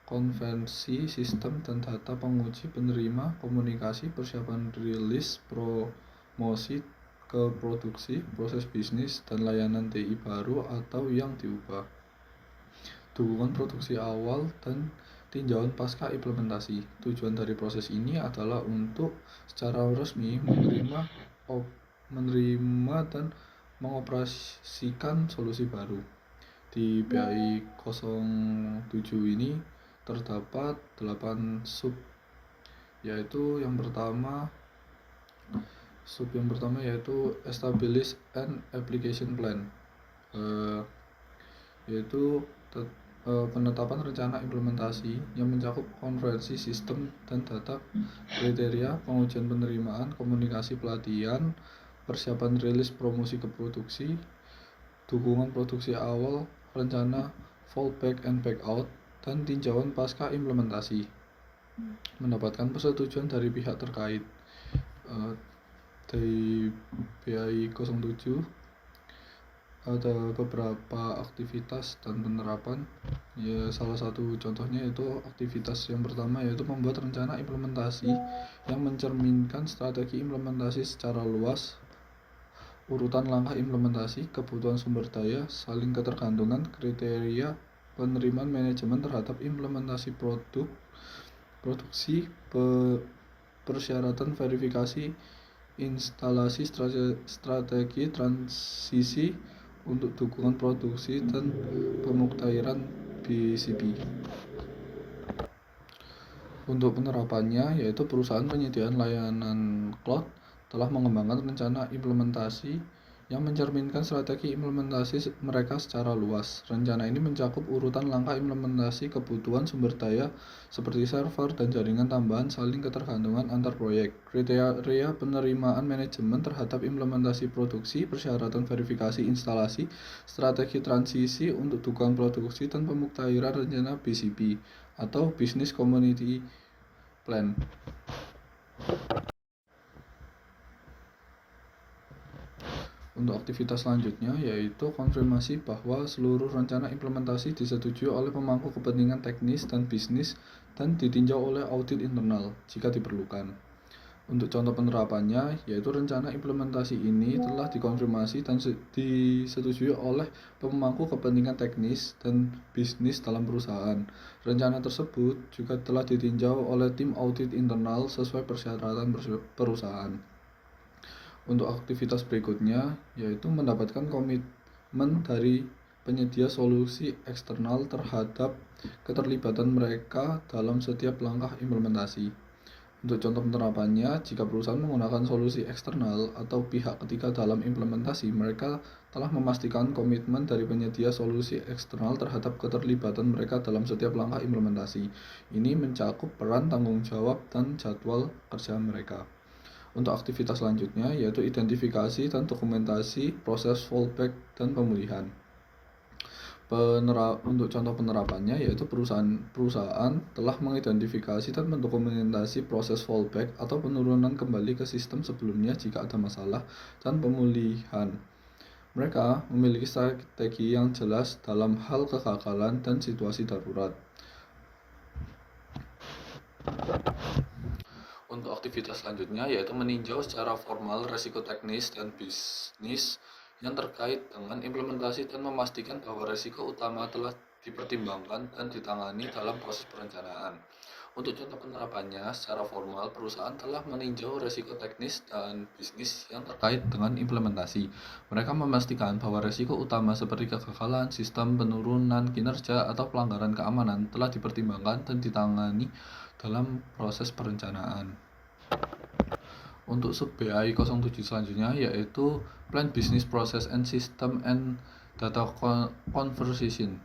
konvensi, sistem dan data penguji, penerima, komunikasi, persiapan rilis, promosi ke produksi, proses bisnis, dan layanan TI baru atau yang diubah, dukungan produksi awal, dan tinjauan pasca implementasi. Tujuan dari proses ini adalah untuk secara resmi menerima dan mengoperasikan solusi baru. Di PAI 07 ini terdapat 8 sub, yaitu yang pertama yaitu Establish an Application Plan, yaitu penetapan rencana implementasi yang mencakup konferensi sistem dan data, kriteria, pengujian penerimaan, komunikasi pelatihan, persiapan rilis promosi ke produksi, dukungan produksi awal, rencana fallback and backout, dan tinjauan pasca implementasi. Mendapatkan persetujuan dari pihak terkait. Dari PAI 07 ada beberapa aktivitas dan penerapan. Ya, salah satu contohnya yaitu aktivitas yang pertama yaitu membuat rencana implementasi yang mencerminkan strategi implementasi secara luas, urutan langkah implementasi, kebutuhan sumber daya, saling ketergantungan, kriteria penerimaan manajemen terhadap implementasi produksi, persyaratan verifikasi, instalasi, strategi transisi untuk dukungan produksi dan pemuktairan BCP. Untuk penerapannya, yaitu perusahaan penyediaan layanan cloud telah mengembangkan rencana implementasi yang mencerminkan strategi implementasi mereka secara luas. Rencana ini mencakup urutan langkah implementasi, kebutuhan sumber daya seperti server dan jaringan tambahan, saling ketergantungan antar proyek, kriteria penerimaan manajemen terhadap implementasi produksi, persyaratan verifikasi instalasi, strategi transisi untuk dukungan produksi, dan pemuktairan rencana BCP atau Business Community Plan. Untuk aktivitas selanjutnya yaitu konfirmasi bahwa seluruh rencana implementasi disetujui oleh pemangku kepentingan teknis dan bisnis dan ditinjau oleh audit internal jika diperlukan. Untuk contoh penerapannya, yaitu rencana implementasi ini telah dikonfirmasi dan disetujui oleh pemangku kepentingan teknis dan bisnis dalam perusahaan. Rencana tersebut juga telah ditinjau oleh tim audit internal sesuai persyaratan perusahaan. Untuk aktivitas berikutnya, yaitu mendapatkan komitmen dari penyedia solusi eksternal terhadap keterlibatan mereka dalam setiap langkah implementasi. Untuk contoh penerapannya, jika perusahaan menggunakan solusi eksternal atau pihak ketiga dalam implementasi, mereka telah memastikan komitmen dari penyedia solusi eksternal terhadap keterlibatan mereka dalam setiap langkah implementasi. Ini mencakup peran, tanggung jawab, dan jadwal kerja mereka. Untuk aktivitas selanjutnya, yaitu identifikasi dan dokumentasi proses fallback dan pemulihan. Untuk contoh penerapannya, yaitu perusahaan telah mengidentifikasi dan mendokumentasi proses fallback atau penurunan kembali ke sistem sebelumnya jika ada masalah, dan pemulihan. Mereka memiliki strategi yang jelas dalam hal kegagalan dan situasi darurat. Untuk aktivitas selanjutnya yaitu meninjau secara formal risiko teknis dan bisnis yang terkait dengan implementasi dan memastikan bahwa risiko utama telah dipertimbangkan dan ditangani dalam proses perencanaan. Untuk contoh penerapannya, secara formal perusahaan telah meninjau risiko teknis dan bisnis yang terkait dengan implementasi. Mereka memastikan bahwa risiko utama seperti kegagalan, sistem, penurunan kinerja, atau pelanggaran keamanan telah dipertimbangkan dan ditangani dalam proses perencanaan. Untuk sub BAI 07 selanjutnya yaitu Plan Business Process and System and Data Conversation,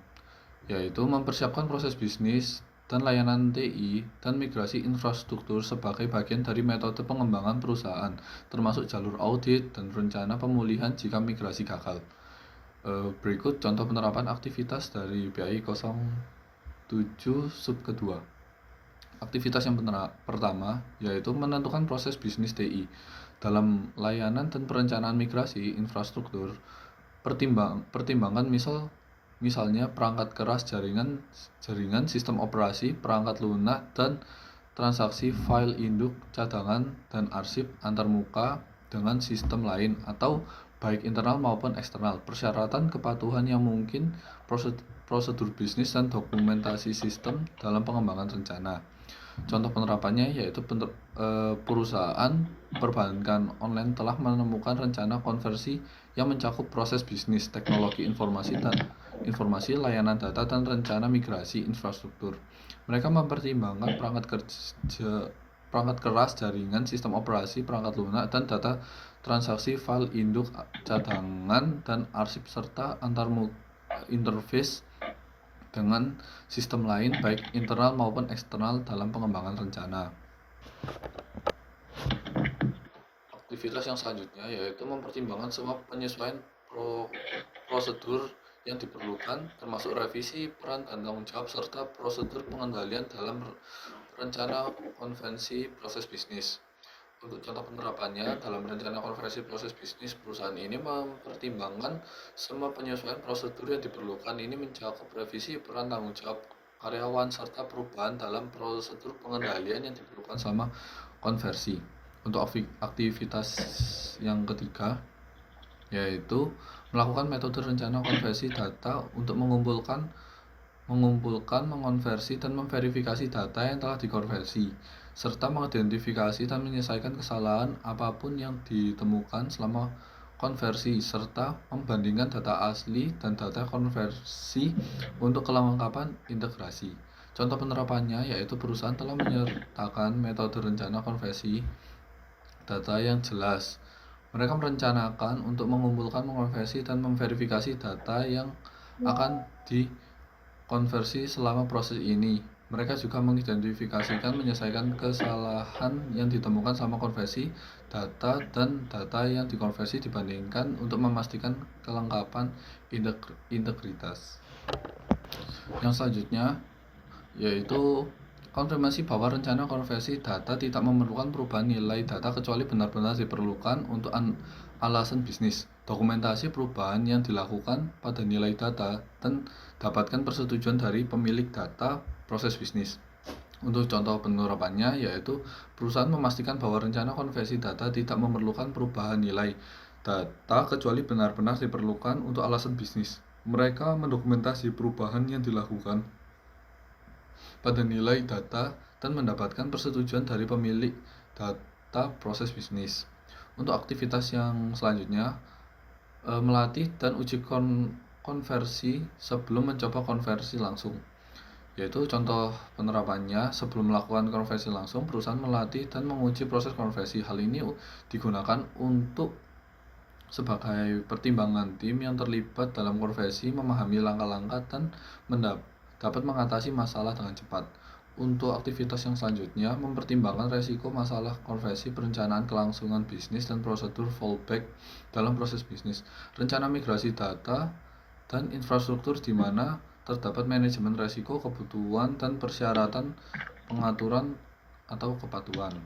yaitu mempersiapkan proses bisnis dan layanan TI dan migrasi infrastruktur sebagai bagian dari metode pengembangan perusahaan, termasuk jalur audit dan rencana pemulihan jika migrasi gagal. Berikut contoh penerapan aktivitas dari BAI 07 sub kedua. Aktivitas yang pertama yaitu menentukan proses bisnis TI. Dalam layanan dan perencanaan migrasi infrastruktur, pertimbangan misalnya perangkat keras jaringan, sistem operasi, perangkat lunak, dan transaksi file induk, cadangan, dan arsip antarmuka dengan sistem lain atau baik internal maupun eksternal, persyaratan kepatuhan yang mungkin, prosedur bisnis, dan dokumentasi sistem dalam pengembangan rencana. Contoh penerapannya yaitu perusahaan perbankan online telah menemukan rencana konversi yang mencakup proses bisnis, teknologi informasi, layanan data, dan rencana migrasi infrastruktur. Mereka mempertimbangkan perangkat keras jaringan, sistem operasi, perangkat lunak, dan data transaksi file induk, cadangan, dan arsip serta interface dengan sistem lain baik internal maupun eksternal dalam pengembangan rencana. Aktivitas yang selanjutnya yaitu mempertimbangkan semua penyesuaian prosedur yang diperlukan, termasuk revisi peran dan tanggung jawab serta prosedur pengendalian dalam rencana konvensi proses bisnis. Untuk contoh penerapannya, dalam rencana konversi proses bisnis, perusahaan ini mempertimbangkan semua penyesuaian prosedur yang diperlukan. Ini mencakup revisi peran tanggung jawab karyawan serta perubahan dalam prosedur pengendalian yang diperlukan selama konversi. Untuk aktivitas yang ketiga, yaitu melakukan metode rencana konversi data untuk mengumpulkan, mengonversi, dan memverifikasi data yang telah dikonversi, serta mengidentifikasi dan menyelesaikan kesalahan apapun yang ditemukan selama konversi, serta membandingkan data asli dan data konversi untuk kelengkapan integrasi. Contoh penerapannya yaitu perusahaan telah menyertakan metode rencana konversi data yang jelas. Mereka merencanakan untuk mengumpulkan, mengonversi, dan memverifikasi data yang akan dikonversi selama proses ini. Mereka juga mengidentifikasikan, menyelesaikan kesalahan yang ditemukan selama konversi data dan data yang dikonversi dibandingkan untuk memastikan kelengkapan integritas. Yang selanjutnya yaitu konfirmasi bahwa rencana konversi data tidak memerlukan perubahan nilai data kecuali benar-benar diperlukan untuk alasan bisnis. Dokumentasi perubahan yang dilakukan pada nilai data dan dapatkan persetujuan dari pemilik data proses bisnis. Untuk contoh penerapannya yaitu perusahaan memastikan bahwa rencana konversi data tidak memerlukan perubahan nilai data kecuali benar-benar diperlukan untuk alasan bisnis. Mereka mendokumentasi perubahan yang dilakukan pada nilai data dan mendapatkan persetujuan dari pemilik data proses bisnis. Untuk aktivitas yang selanjutnya, melatih dan uji konversi sebelum mencoba konversi langsung. Yaitu contoh penerapannya, sebelum melakukan konversi langsung, perusahaan melatih dan menguji proses konversi. Hal ini digunakan untuk sebagai pertimbangan tim yang terlibat dalam konversi memahami langkah-langkah dan dapat mengatasi masalah dengan cepat. Untuk aktivitas yang selanjutnya, mempertimbangkan resiko masalah konversi, perencanaan kelangsungan bisnis, dan prosedur fallback dalam proses bisnis. Rencana migrasi data dan infrastruktur di mana terdapat manajemen resiko, kebutuhan, dan persyaratan pengaturan atau kepatuhan.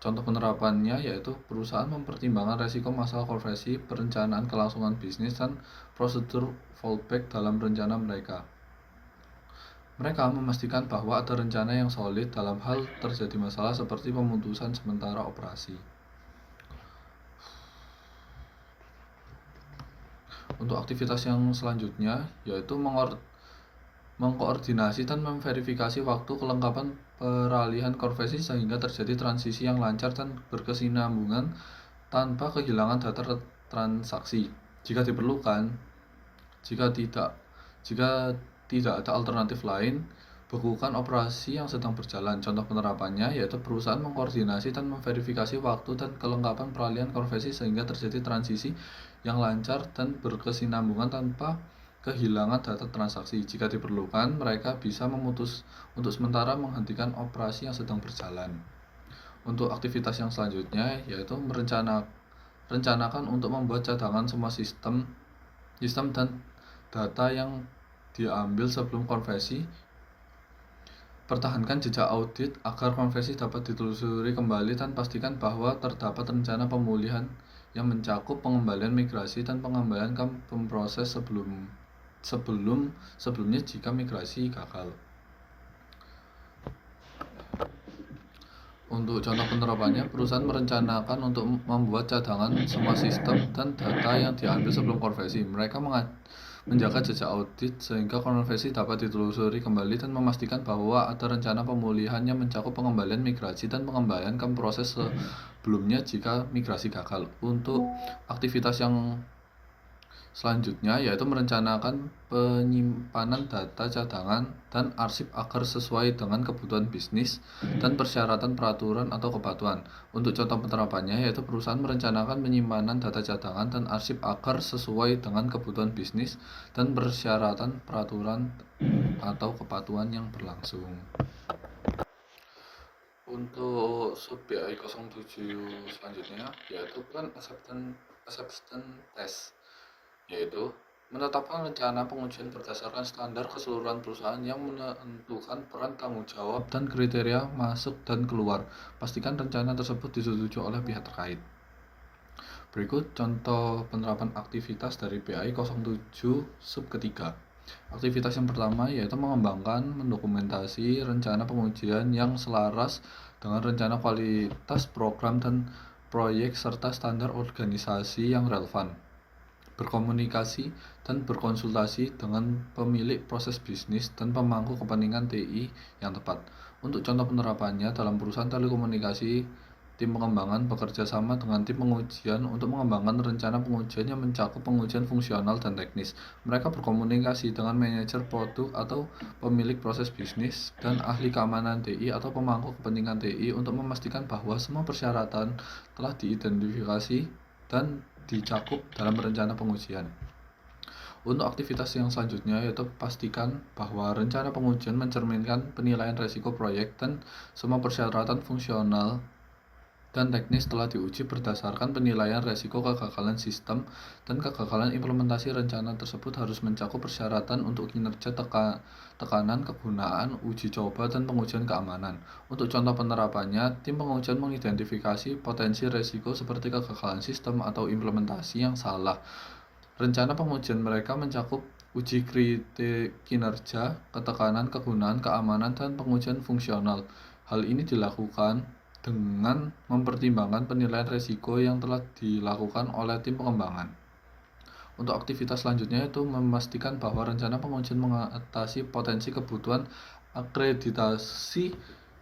Contoh penerapannya yaitu perusahaan mempertimbangkan resiko masalah konversi, perencanaan kelangsungan bisnis, dan prosedur fallback dalam rencana mereka. Mereka memastikan bahwa ada rencana yang solid dalam hal terjadi masalah seperti pemutusan sementara operasi. Untuk aktivitas yang selanjutnya yaitu mengkoordinasi dan memverifikasi waktu kelengkapan peralihan konversi sehingga terjadi transisi yang lancar dan berkesinambungan tanpa kehilangan data transaksi. Jika diperlukan, jika tidak ada alternatif lain, bekukan operasi yang sedang berjalan. Contoh penerapannya yaitu perusahaan mengkoordinasi dan memverifikasi waktu dan kelengkapan peralihan konversi sehingga terjadi transisi yang lancar dan berkesinambungan tanpa kehilangan data transaksi. Jika diperlukan, mereka bisa memutus untuk sementara menghentikan operasi yang sedang berjalan. Untuk aktivitas yang selanjutnya yaitu rencanakan untuk membuat cadangan semua sistem dan data yang diambil sebelum konversi. Pertahankan jejak audit agar konversi dapat ditelusuri kembali dan pastikan bahwa terdapat rencana pemulihan yang mencakup pengembalian migrasi dan pengembalian ke proses sebelumnya jika migrasi gagal. Untuk contoh penerapannya, perusahaan merencanakan untuk membuat cadangan semua sistem dan data yang diambil sebelum konversi. Mereka menjaga jejak audit sehingga konversi dapat ditelusuri kembali dan memastikan bahwa ada rencana pemulihan yang mencakup pengembalian migrasi dan pengembalian ke proses sebelumnya jika migrasi gagal. Untuk aktivitas yang selanjutnya yaitu merencanakan penyimpanan data cadangan dan arsip agar sesuai dengan kebutuhan bisnis dan persyaratan peraturan atau kepatuhan. Untuk contoh penerapannya yaitu perusahaan merencanakan penyimpanan data cadangan dan arsip agar sesuai dengan kebutuhan bisnis dan persyaratan peraturan atau kepatuhan yang berlangsung. Untuk sub BI 07 selanjutnya yaitu plan acceptance test, yaitu Menetapkan rencana pengujian berdasarkan standar keseluruhan perusahaan yang menentukan peran tanggung jawab dan kriteria masuk dan keluar. Pastikan rencana tersebut disetujui oleh pihak terkait. Berikut contoh penerapan aktivitas dari PAI 07 sub ketiga. Aktivitas yang pertama yaitu mengembangkan mendokumentasi rencana pengujian yang selaras dengan rencana kualitas program dan proyek serta standar organisasi yang relevan. Berkomunikasi dan berkonsultasi dengan pemilik proses bisnis dan pemangku kepentingan TI yang tepat. Untuk contoh penerapannya, dalam perusahaan telekomunikasi, tim pengembangan bekerja sama dengan tim pengujian untuk mengembangkan rencana pengujian yang mencakup pengujian fungsional dan teknis. Mereka berkomunikasi dengan manajer produk atau pemilik proses bisnis dan ahli keamanan TI atau pemangku kepentingan TI untuk memastikan bahwa semua persyaratan telah diidentifikasi dan dicakup dalam rencana pengujian. Untuk aktivitas yang selanjutnya yaitu pastikan bahwa rencana pengujian mencerminkan penilaian risiko proyek dan semua persyaratan fungsional dan teknis telah diuji berdasarkan penilaian risiko kegagalan sistem dan kegagalan implementasi rencana tersebut harus mencakup persyaratan untuk kinerja tekanan kegunaan, uji coba, dan pengujian keamanan. Untuk contoh penerapannya, tim pengujian mengidentifikasi potensi risiko seperti kegagalan sistem atau implementasi yang salah. Rencana pengujian mereka mencakup uji kinerja, ketekanan kegunaan, keamanan, dan pengujian fungsional. Hal ini dilakukan dengan mempertimbangkan penilaian risiko yang telah dilakukan oleh tim pengembangan. Untuk aktivitas selanjutnya yaitu memastikan bahwa rencana pengujian mengatasi potensi kebutuhan akreditasi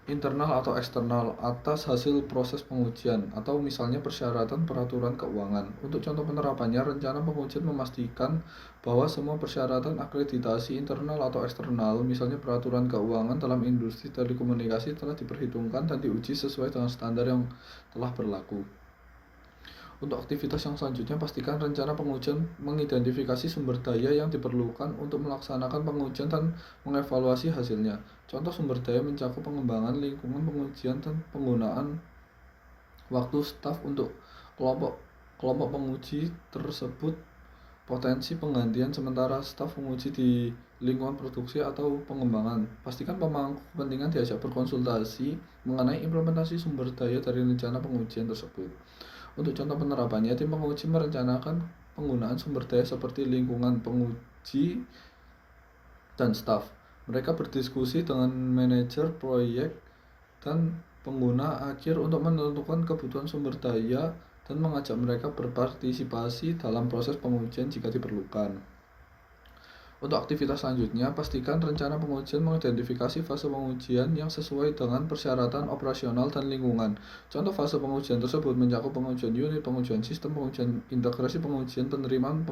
internal atau eksternal atas hasil proses pengujian atau misalnya persyaratan peraturan keuangan. Untuk contoh penerapannya, rencana pengujian memastikan bahwa semua persyaratan akreditasi internal atau eksternal, misalnya peraturan keuangan dalam industri telekomunikasi telah diperhitungkan dan diuji sesuai dengan standar yang telah berlaku. Untuk aktivitas yang selanjutnya, pastikan rencana pengujian mengidentifikasi sumber daya yang diperlukan untuk melaksanakan pengujian dan mengevaluasi hasilnya. Contoh sumber daya mencakup pengembangan lingkungan pengujian dan penggunaan waktu staf untuk kelompok penguji tersebut, potensi penggantian sementara staf penguji di lingkungan produksi atau pengembangan. Pastikan pemangku kepentingan diajak berkonsultasi mengenai implementasi sumber daya dari rencana pengujian tersebut. Untuk contoh penerapannya, tim penguji merencanakan penggunaan sumber daya seperti lingkungan penguji dan staf. Mereka berdiskusi dengan manajer proyek dan pengguna akhir untuk menentukan kebutuhan sumber daya dan mengajak mereka berpartisipasi dalam proses pengujian jika diperlukan. Untuk aktivitas selanjutnya, pastikan rencana pengujian mengidentifikasi fase pengujian yang sesuai dengan persyaratan operasional dan lingkungan. Contoh fase pengujian tersebut mencakup pengujian unit, pengujian sistem, pengujian integrasi, pengujian penerimaan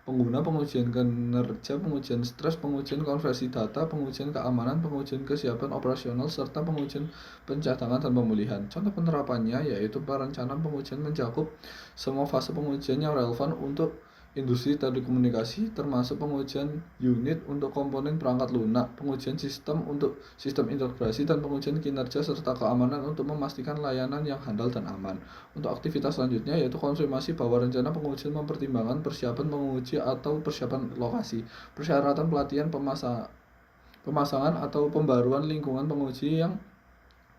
pengguna, pengujian kinerja, pengujian stres, pengujian konversi data, pengujian keamanan, pengujian kesiapan operasional, serta pengujian pencadangan dan pemulihan. Contoh penerapannya yaitu perencanaan pengujian mencakup semua fase pengujian yang relevan untuk industri telekomunikasi, termasuk pengujian unit untuk komponen perangkat lunak, pengujian sistem untuk sistem integrasi, dan pengujian kinerja serta keamanan untuk memastikan layanan yang handal dan aman. Untuk aktivitas selanjutnya yaitu konfirmasi bahwa rencana pengujian mempertimbangkan persiapan penguji atau persiapan lokasi, persyaratan pelatihan, pemasangan atau pembaruan lingkungan penguji yang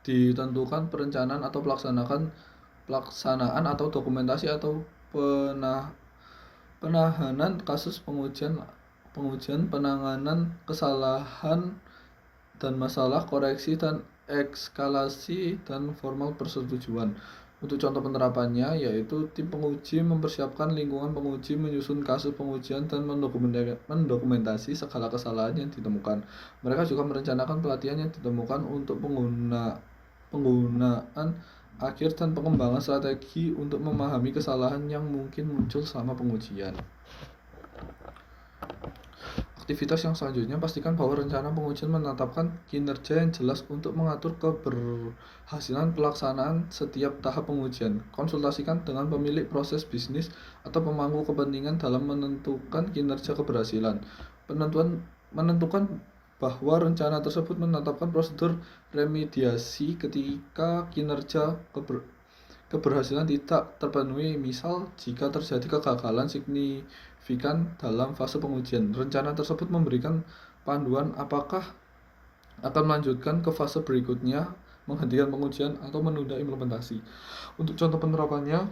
ditentukan, perencanaan atau pelaksanaan atau dokumentasi atau penanganan kasus pengujian, penanganan kesalahan dan masalah, koreksi dan eskalasi, dan formal persetujuan. Untuk contoh penerapannya yaitu tim penguji mempersiapkan lingkungan penguji, menyusun kasus pengujian, dan mendokumentasi segala kesalahan yang ditemukan. Mereka juga merencanakan pelatihan yang ditemukan untuk penggunaan akhir dan pengembangan strategi untuk memahami kesalahan yang mungkin muncul selama pengujian. Aktivitas yang selanjutnya, pastikan bahwa rencana pengujian menetapkan kinerja yang jelas untuk mengatur keberhasilan pelaksanaan setiap tahap pengujian. Konsultasikan dengan pemilik proses bisnis atau pemangku kepentingan dalam menentukan kinerja keberhasilan. Menentukan bahwa rencana tersebut menetapkan prosedur remediasi ketika kinerja keberhasilan tidak terpenuhi, misal jika terjadi kegagalan signifikan signifikan dalam fase pengujian. Rencana tersebut memberikan panduan apakah akan melanjutkan ke fase berikutnya, menghentikan pengujian, atau menunda implementasi. Untuk contoh penerapannya,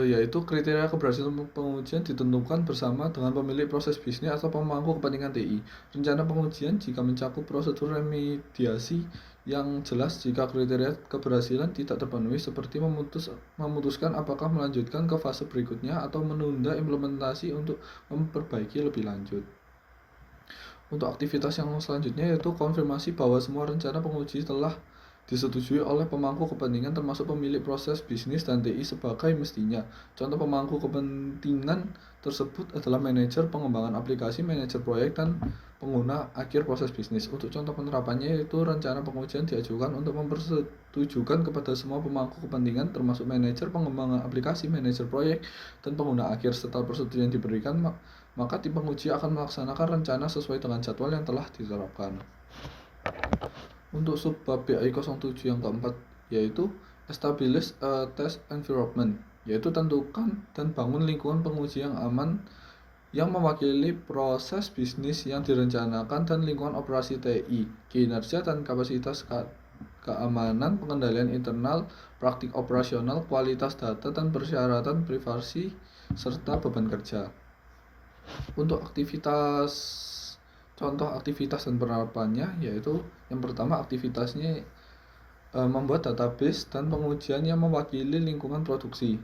yaitu kriteria keberhasilan pengujian ditentukan bersama dengan pemilik proses bisnis atau pemangku kepentingan TI. Rencana pengujian jika mencakup prosedur remediasi yang jelas jika kriteria keberhasilan tidak terpenuhi, seperti memutuskan apakah melanjutkan ke fase berikutnya atau menunda implementasi untuk memperbaiki lebih lanjut. Untuk aktivitas yang selanjutnya yaitu konfirmasi bahwa semua rencana penguji telah disetujui oleh pemangku kepentingan termasuk pemilik proses bisnis dan TI sebagai mestinya. Contoh pemangku kepentingan tersebut adalah manajer pengembangan aplikasi, manajer proyek, dan pengguna akhir proses bisnis. Untuk contoh penerapannya yaitu rencana pengujian diajukan untuk mempersetujukan kepada semua pemangku kepentingan termasuk manajer pengembangan aplikasi, manajer proyek, dan pengguna akhir. Setelah persetujuan diberikan, maka tim penguji akan melaksanakan rencana sesuai dengan jadwal yang telah ditetapkan. Untuk subbab BAI 07 yang keempat yaitu establish a test environment, yaitu tentukan dan bangun lingkungan penguji yang aman yang mewakili proses bisnis yang direncanakan dan lingkungan operasi TI, kinerja dan kapasitas keamanan, pengendalian internal, praktik operasional, kualitas data, dan persyaratan privasi serta beban kerja. Untuk contoh aktivitas dan penerapannya yaitu yang pertama aktivitasnya membuat database dan pengujian yang mewakili lingkungan produksi.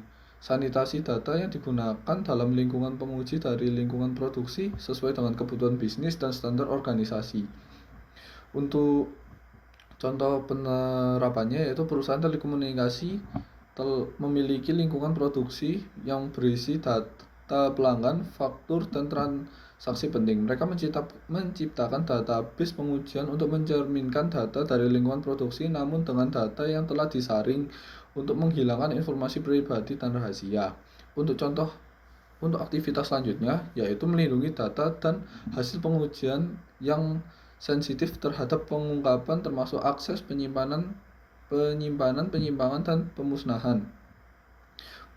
Sanitasi data yang digunakan dalam lingkungan penguji dari lingkungan produksi sesuai dengan kebutuhan bisnis dan standar organisasi. Untuk contoh penerapannya yaitu perusahaan telekomunikasi memiliki lingkungan produksi yang berisi data pelanggan, faktur, dan transaksi penting. Mereka menciptakan database pengujian untuk mencerminkan data dari lingkungan produksi namun dengan data yang telah disaring untuk menghilangkan informasi pribadi dan rahasia. Untuk aktivitas selanjutnya yaitu melindungi data dan hasil pengujian yang sensitif terhadap pengungkapan termasuk akses, penyimpangan, dan pemusnahan.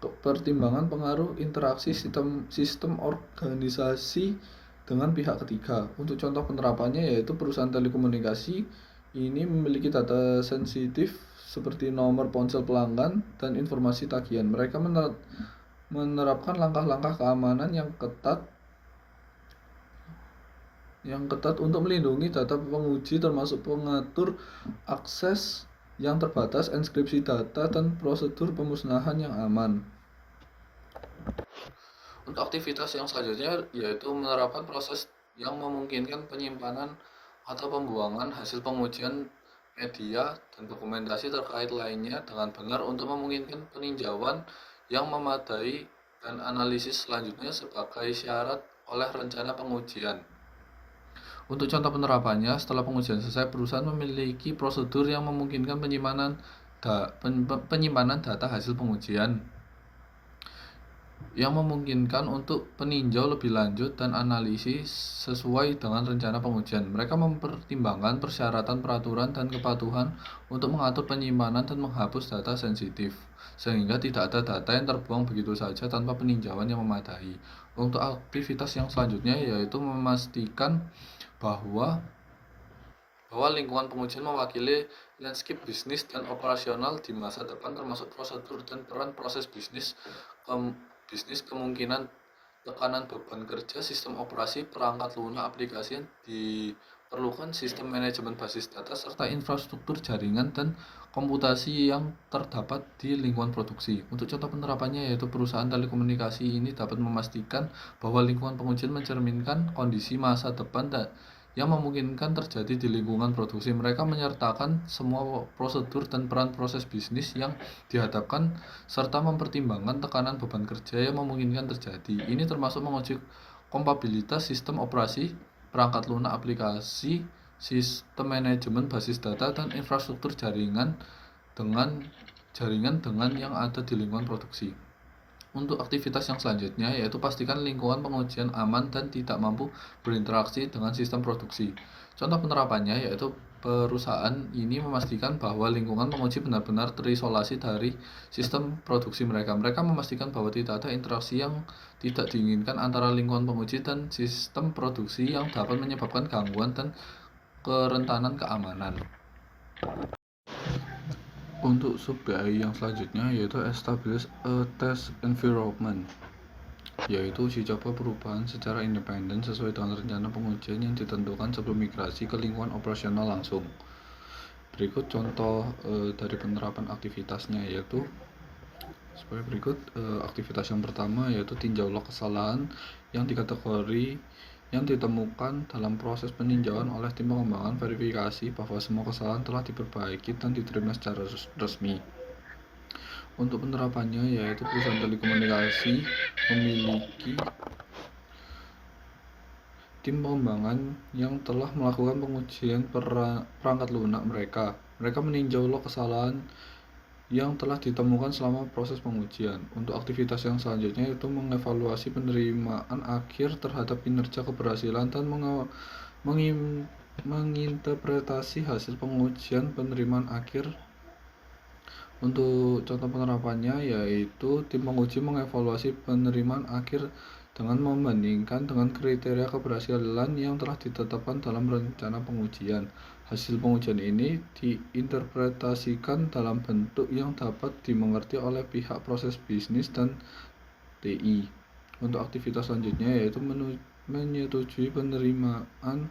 Pertimbangan pengaruh interaksi sistem organisasi dengan pihak ketiga. Untuk contoh penerapannya yaitu perusahaan telekomunikasi ini memiliki data sensitif seperti nomor ponsel pelanggan dan informasi tagihan. Mereka menerapkan langkah-langkah keamanan yang ketat untuk melindungi data penguji termasuk pengatur akses yang terbatas, enkripsi data, dan prosedur pemusnahan yang aman. Untuk aktivitas yang selanjutnya yaitu menerapkan proses yang memungkinkan penyimpanan atau pembuangan hasil pengujian media dan dokumentasi terkait lainnya dengan benar untuk memungkinkan peninjauan yang memadai dan analisis selanjutnya sebagai syarat oleh rencana pengujian. Untuk contoh penerapannya, setelah pengujian selesai, perusahaan memiliki prosedur yang memungkinkan penyimpanan data hasil pengujian yang memungkinkan untuk peninjau lebih lanjut dan analisis sesuai dengan rencana pengujian. Mereka mempertimbangkan persyaratan peraturan dan kepatuhan untuk mengatur penyimpanan dan menghapus data sensitif, sehingga tidak ada data yang terbuang begitu saja tanpa peninjauan yang memadai. Untuk aktivitas yang selanjutnya yaitu memastikan bahwa lingkungan pengujian mewakili landscape bisnis dan operasional di masa depan termasuk prosedur dan peran proses bisnis, kemungkinan tekanan beban kerja, sistem operasi, perangkat lunak aplikasi yang diperlukan, sistem manajemen basis data, serta infrastruktur jaringan dan komputasi yang terdapat di lingkungan produksi. Untuk contoh penerapannya yaitu perusahaan telekomunikasi ini dapat memastikan bahwa lingkungan pengujian mencerminkan kondisi masa depan yang memungkinkan terjadi di lingkungan produksi. Mereka menyertakan semua prosedur dan peran proses bisnis yang dihadapkan serta mempertimbangkan tekanan beban kerja yang memungkinkan terjadi. Ini termasuk menguji kompatibilitas sistem operasi, perangkat lunak aplikasi, sistem manajemen basis data, dan infrastruktur jaringan dengan yang ada di lingkungan produksi. Untuk aktivitas yang selanjutnya yaitu pastikan lingkungan pengujian aman dan tidak mampu berinteraksi dengan sistem produksi. Contoh penerapannya yaitu perusahaan ini memastikan bahwa lingkungan penguji benar-benar terisolasi dari sistem produksi mereka. Mereka memastikan bahwa tidak ada interaksi yang tidak diinginkan antara lingkungan penguji dan sistem produksi yang dapat menyebabkan gangguan dan kerentanan keamanan. Untuk sub PAI yang selanjutnya yaitu establish a test environment, yaitu uji coba perubahan secara independen sesuai dengan rencana pengujian yang ditentukan sebelum migrasi ke lingkungan operasional langsung. Berikut contoh dari penerapan aktivitasnya, yaitu sebagai berikut. Aktivitas yang pertama yaitu tinjaulah kesalahan yang ditemukan dalam proses peninjauan oleh tim pengembangan, verifikasi bahwa semua kesalahan telah diperbaiki dan diterima secara resmi. Untuk penerapannya yaitu perusahaan telekomunikasi memiliki tim pengembangan yang telah melakukan pengujian perangkat lunak mereka. Mereka meninjau log kesalahan yang telah ditemukan selama proses pengujian. Untuk aktivitas yang selanjutnya yaitu mengevaluasi penerimaan akhir terhadap kinerja keberhasilan dan menginterpretasi hasil pengujian penerimaan akhir. Untuk contoh penerapannya yaitu tim penguji mengevaluasi penerimaan akhir dengan membandingkan dengan kriteria keberhasilan yang telah ditetapkan dalam rencana pengujian. Hasil pengujian ini diinterpretasikan dalam bentuk yang dapat dimengerti oleh pihak proses bisnis dan TI. Untuk aktivitas selanjutnya yaitu menyetujui penerimaan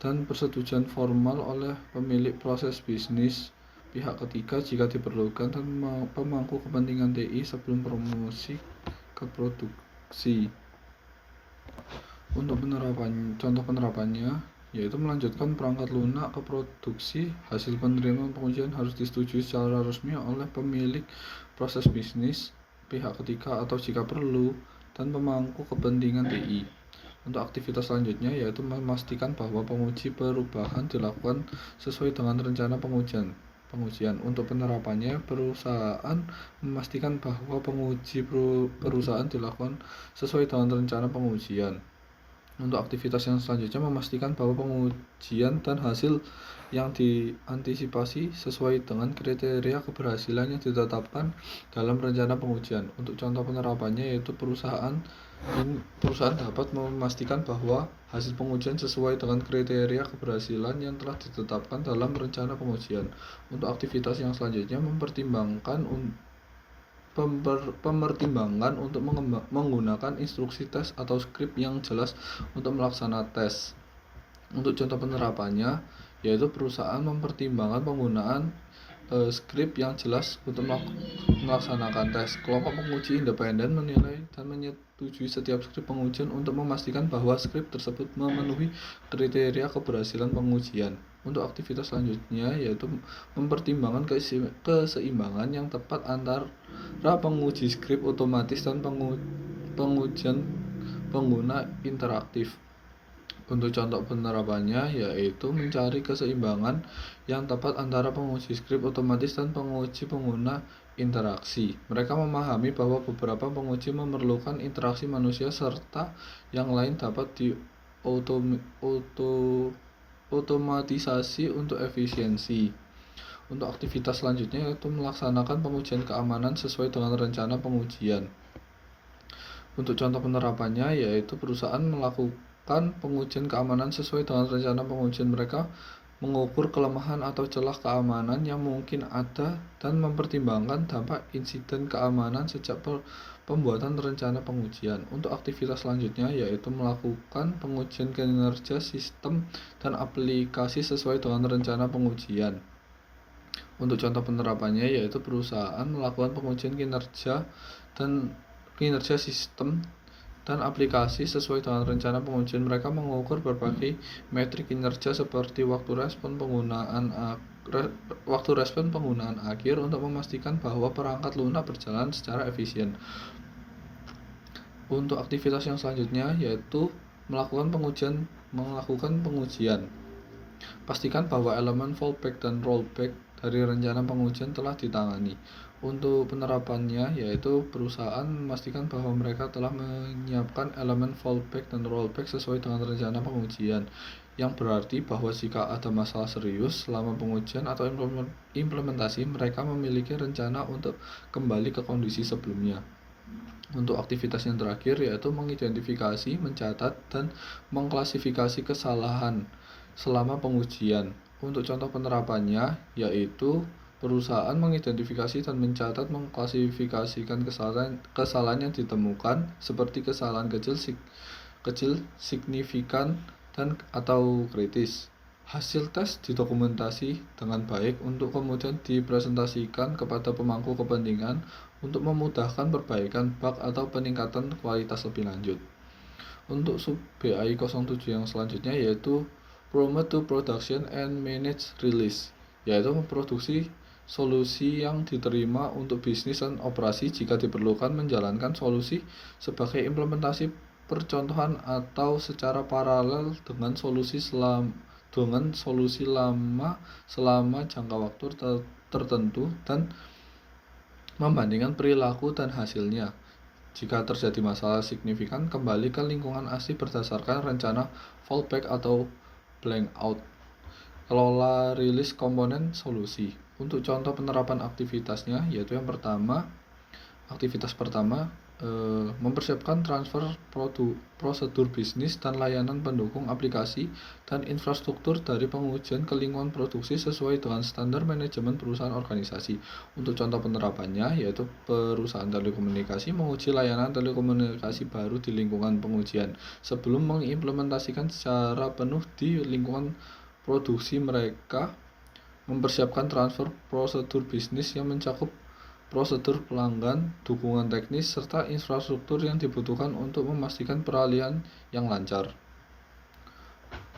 dan persetujuan formal oleh pemilik proses bisnis, pihak ketiga jika diperlukan, dan pemangku kepentingan TI sebelum promosi ke produksi. Untuk contoh penerapannya yaitu melanjutkan perangkat lunak ke produksi. Hasil penerimaan pengujian harus disetujui secara resmi oleh pemilik proses bisnis, pihak ketiga atau jika perlu, dan pemangku kepentingan TI. Untuk aktivitas selanjutnya yaitu memastikan bahwa penguji perubahan dilakukan sesuai dengan rencana pengujian. Untuk penerapannya, perusahaan memastikan bahwa penguji perusahaan dilakukan sesuai dengan rencana pengujian. Untuk aktivitas yang selanjutnya memastikan bahwa pengujian dan hasil yang diantisipasi sesuai dengan kriteria keberhasilan yang ditetapkan dalam rencana pengujian. Untuk contoh penerapannya yaitu perusahaan dapat memastikan bahwa hasil pengujian sesuai dengan kriteria keberhasilan yang telah ditetapkan dalam rencana pengujian. Untuk aktivitas yang selanjutnya mempertimbangkan untuk menggunakan instruksi tes atau skrip yang jelas untuk melaksanakan tes. Untuk contoh penerapannya yaitu perusahaan mempertimbangkan penggunaan skrip yang jelas untuk melaksanakan tes. Kelompok penguji independen menilai dan menyetujui setiap skrip pengujian untuk memastikan bahwa skrip tersebut memenuhi kriteria keberhasilan pengujian. Untuk aktivitas selanjutnya yaitu mempertimbangkan keseimbangan yang tepat antara penguji skrip otomatis dan pengujian pengguna interaktif. Untuk contoh penerapannya yaitu mencari keseimbangan yang tepat antara penguji skrip otomatis dan penguji pengguna interaksi. Mereka memahami bahwa beberapa penguji memerlukan interaksi manusia serta yang lain dapat otomatisasi untuk efisiensi. Untuk aktivitas selanjutnya yaitu melaksanakan pengujian keamanan sesuai dengan rencana pengujian. Untuk contoh penerapannya yaitu perusahaan melakukan pengujian keamanan sesuai dengan rencana pengujian. Mereka mengukur kelemahan atau celah keamanan yang mungkin ada dan mempertimbangkan dampak insiden keamanan sejak pembuatan rencana pengujian. Untuk aktivitas selanjutnya yaitu melakukan pengujian kinerja sistem dan aplikasi sesuai dengan rencana pengujian. Untuk contoh penerapannya yaitu perusahaan melakukan pengujian kinerja sistem dan aplikasi sesuai dengan rencana pengujian. Mereka mengukur berbagai metrik kinerja seperti waktu respon penggunaan akhir untuk memastikan bahwa perangkat lunak berjalan secara efisien. Untuk aktivitas yang selanjutnya yaitu melakukan pengujian. Pastikan bahwa elemen fallback dan rollback dari rencana pengujian telah ditangani. Untuk penerapannya yaitu perusahaan memastikan bahwa mereka telah menyiapkan elemen fallback dan rollback sesuai dengan rencana pengujian yang berarti bahwa jika ada masalah serius selama pengujian atau implementasi, mereka memiliki rencana untuk kembali ke kondisi sebelumnya. Untuk aktivitas yang terakhir yaitu mengidentifikasi, mencatat, dan mengklasifikasi kesalahan selama pengujian. Untuk contoh penerapannya yaitu perusahaan mengidentifikasi dan mencatat mengklasifikasikan kesalahan yang ditemukan seperti kesalahan kecil, signifikan, dan atau kritis. Hasil tes didokumentasi dengan baik untuk kemudian dipresentasikan kepada pemangku kepentingan untuk memudahkan perbaikan bug atau peningkatan kualitas lebih lanjut. Untuk sub BAI 07 yang selanjutnya yaitu Promote to Production and Manage Release, yaitu memproduksi solusi yang diterima untuk bisnis dan operasi jika diperlukan, menjalankan solusi sebagai implementasi percontohan atau secara paralel dengan solusi lama selama jangka waktu tertentu dan membandingkan perilaku dan hasilnya. Jika terjadi masalah signifikan, kembali ke lingkungan asli berdasarkan rencana fallback atau blank out. Kelola rilis komponen solusi. Untuk contoh penerapan aktivitasnya yaitu yang pertama, aktivitas pertama mempersiapkan transfer prosedur bisnis dan layanan pendukung aplikasi dan infrastruktur dari pengujian ke lingkungan produksi sesuai dengan standar manajemen perusahaan organisasi. Untuk contoh penerapannya yaitu perusahaan telekomunikasi menguji layanan telekomunikasi baru di lingkungan pengujian sebelum mengimplementasikan secara penuh di lingkungan produksi. Mereka mempersiapkan transfer prosedur bisnis yang mencakup prosedur pelanggan, dukungan teknis, serta infrastruktur yang dibutuhkan untuk memastikan peralihan yang lancar.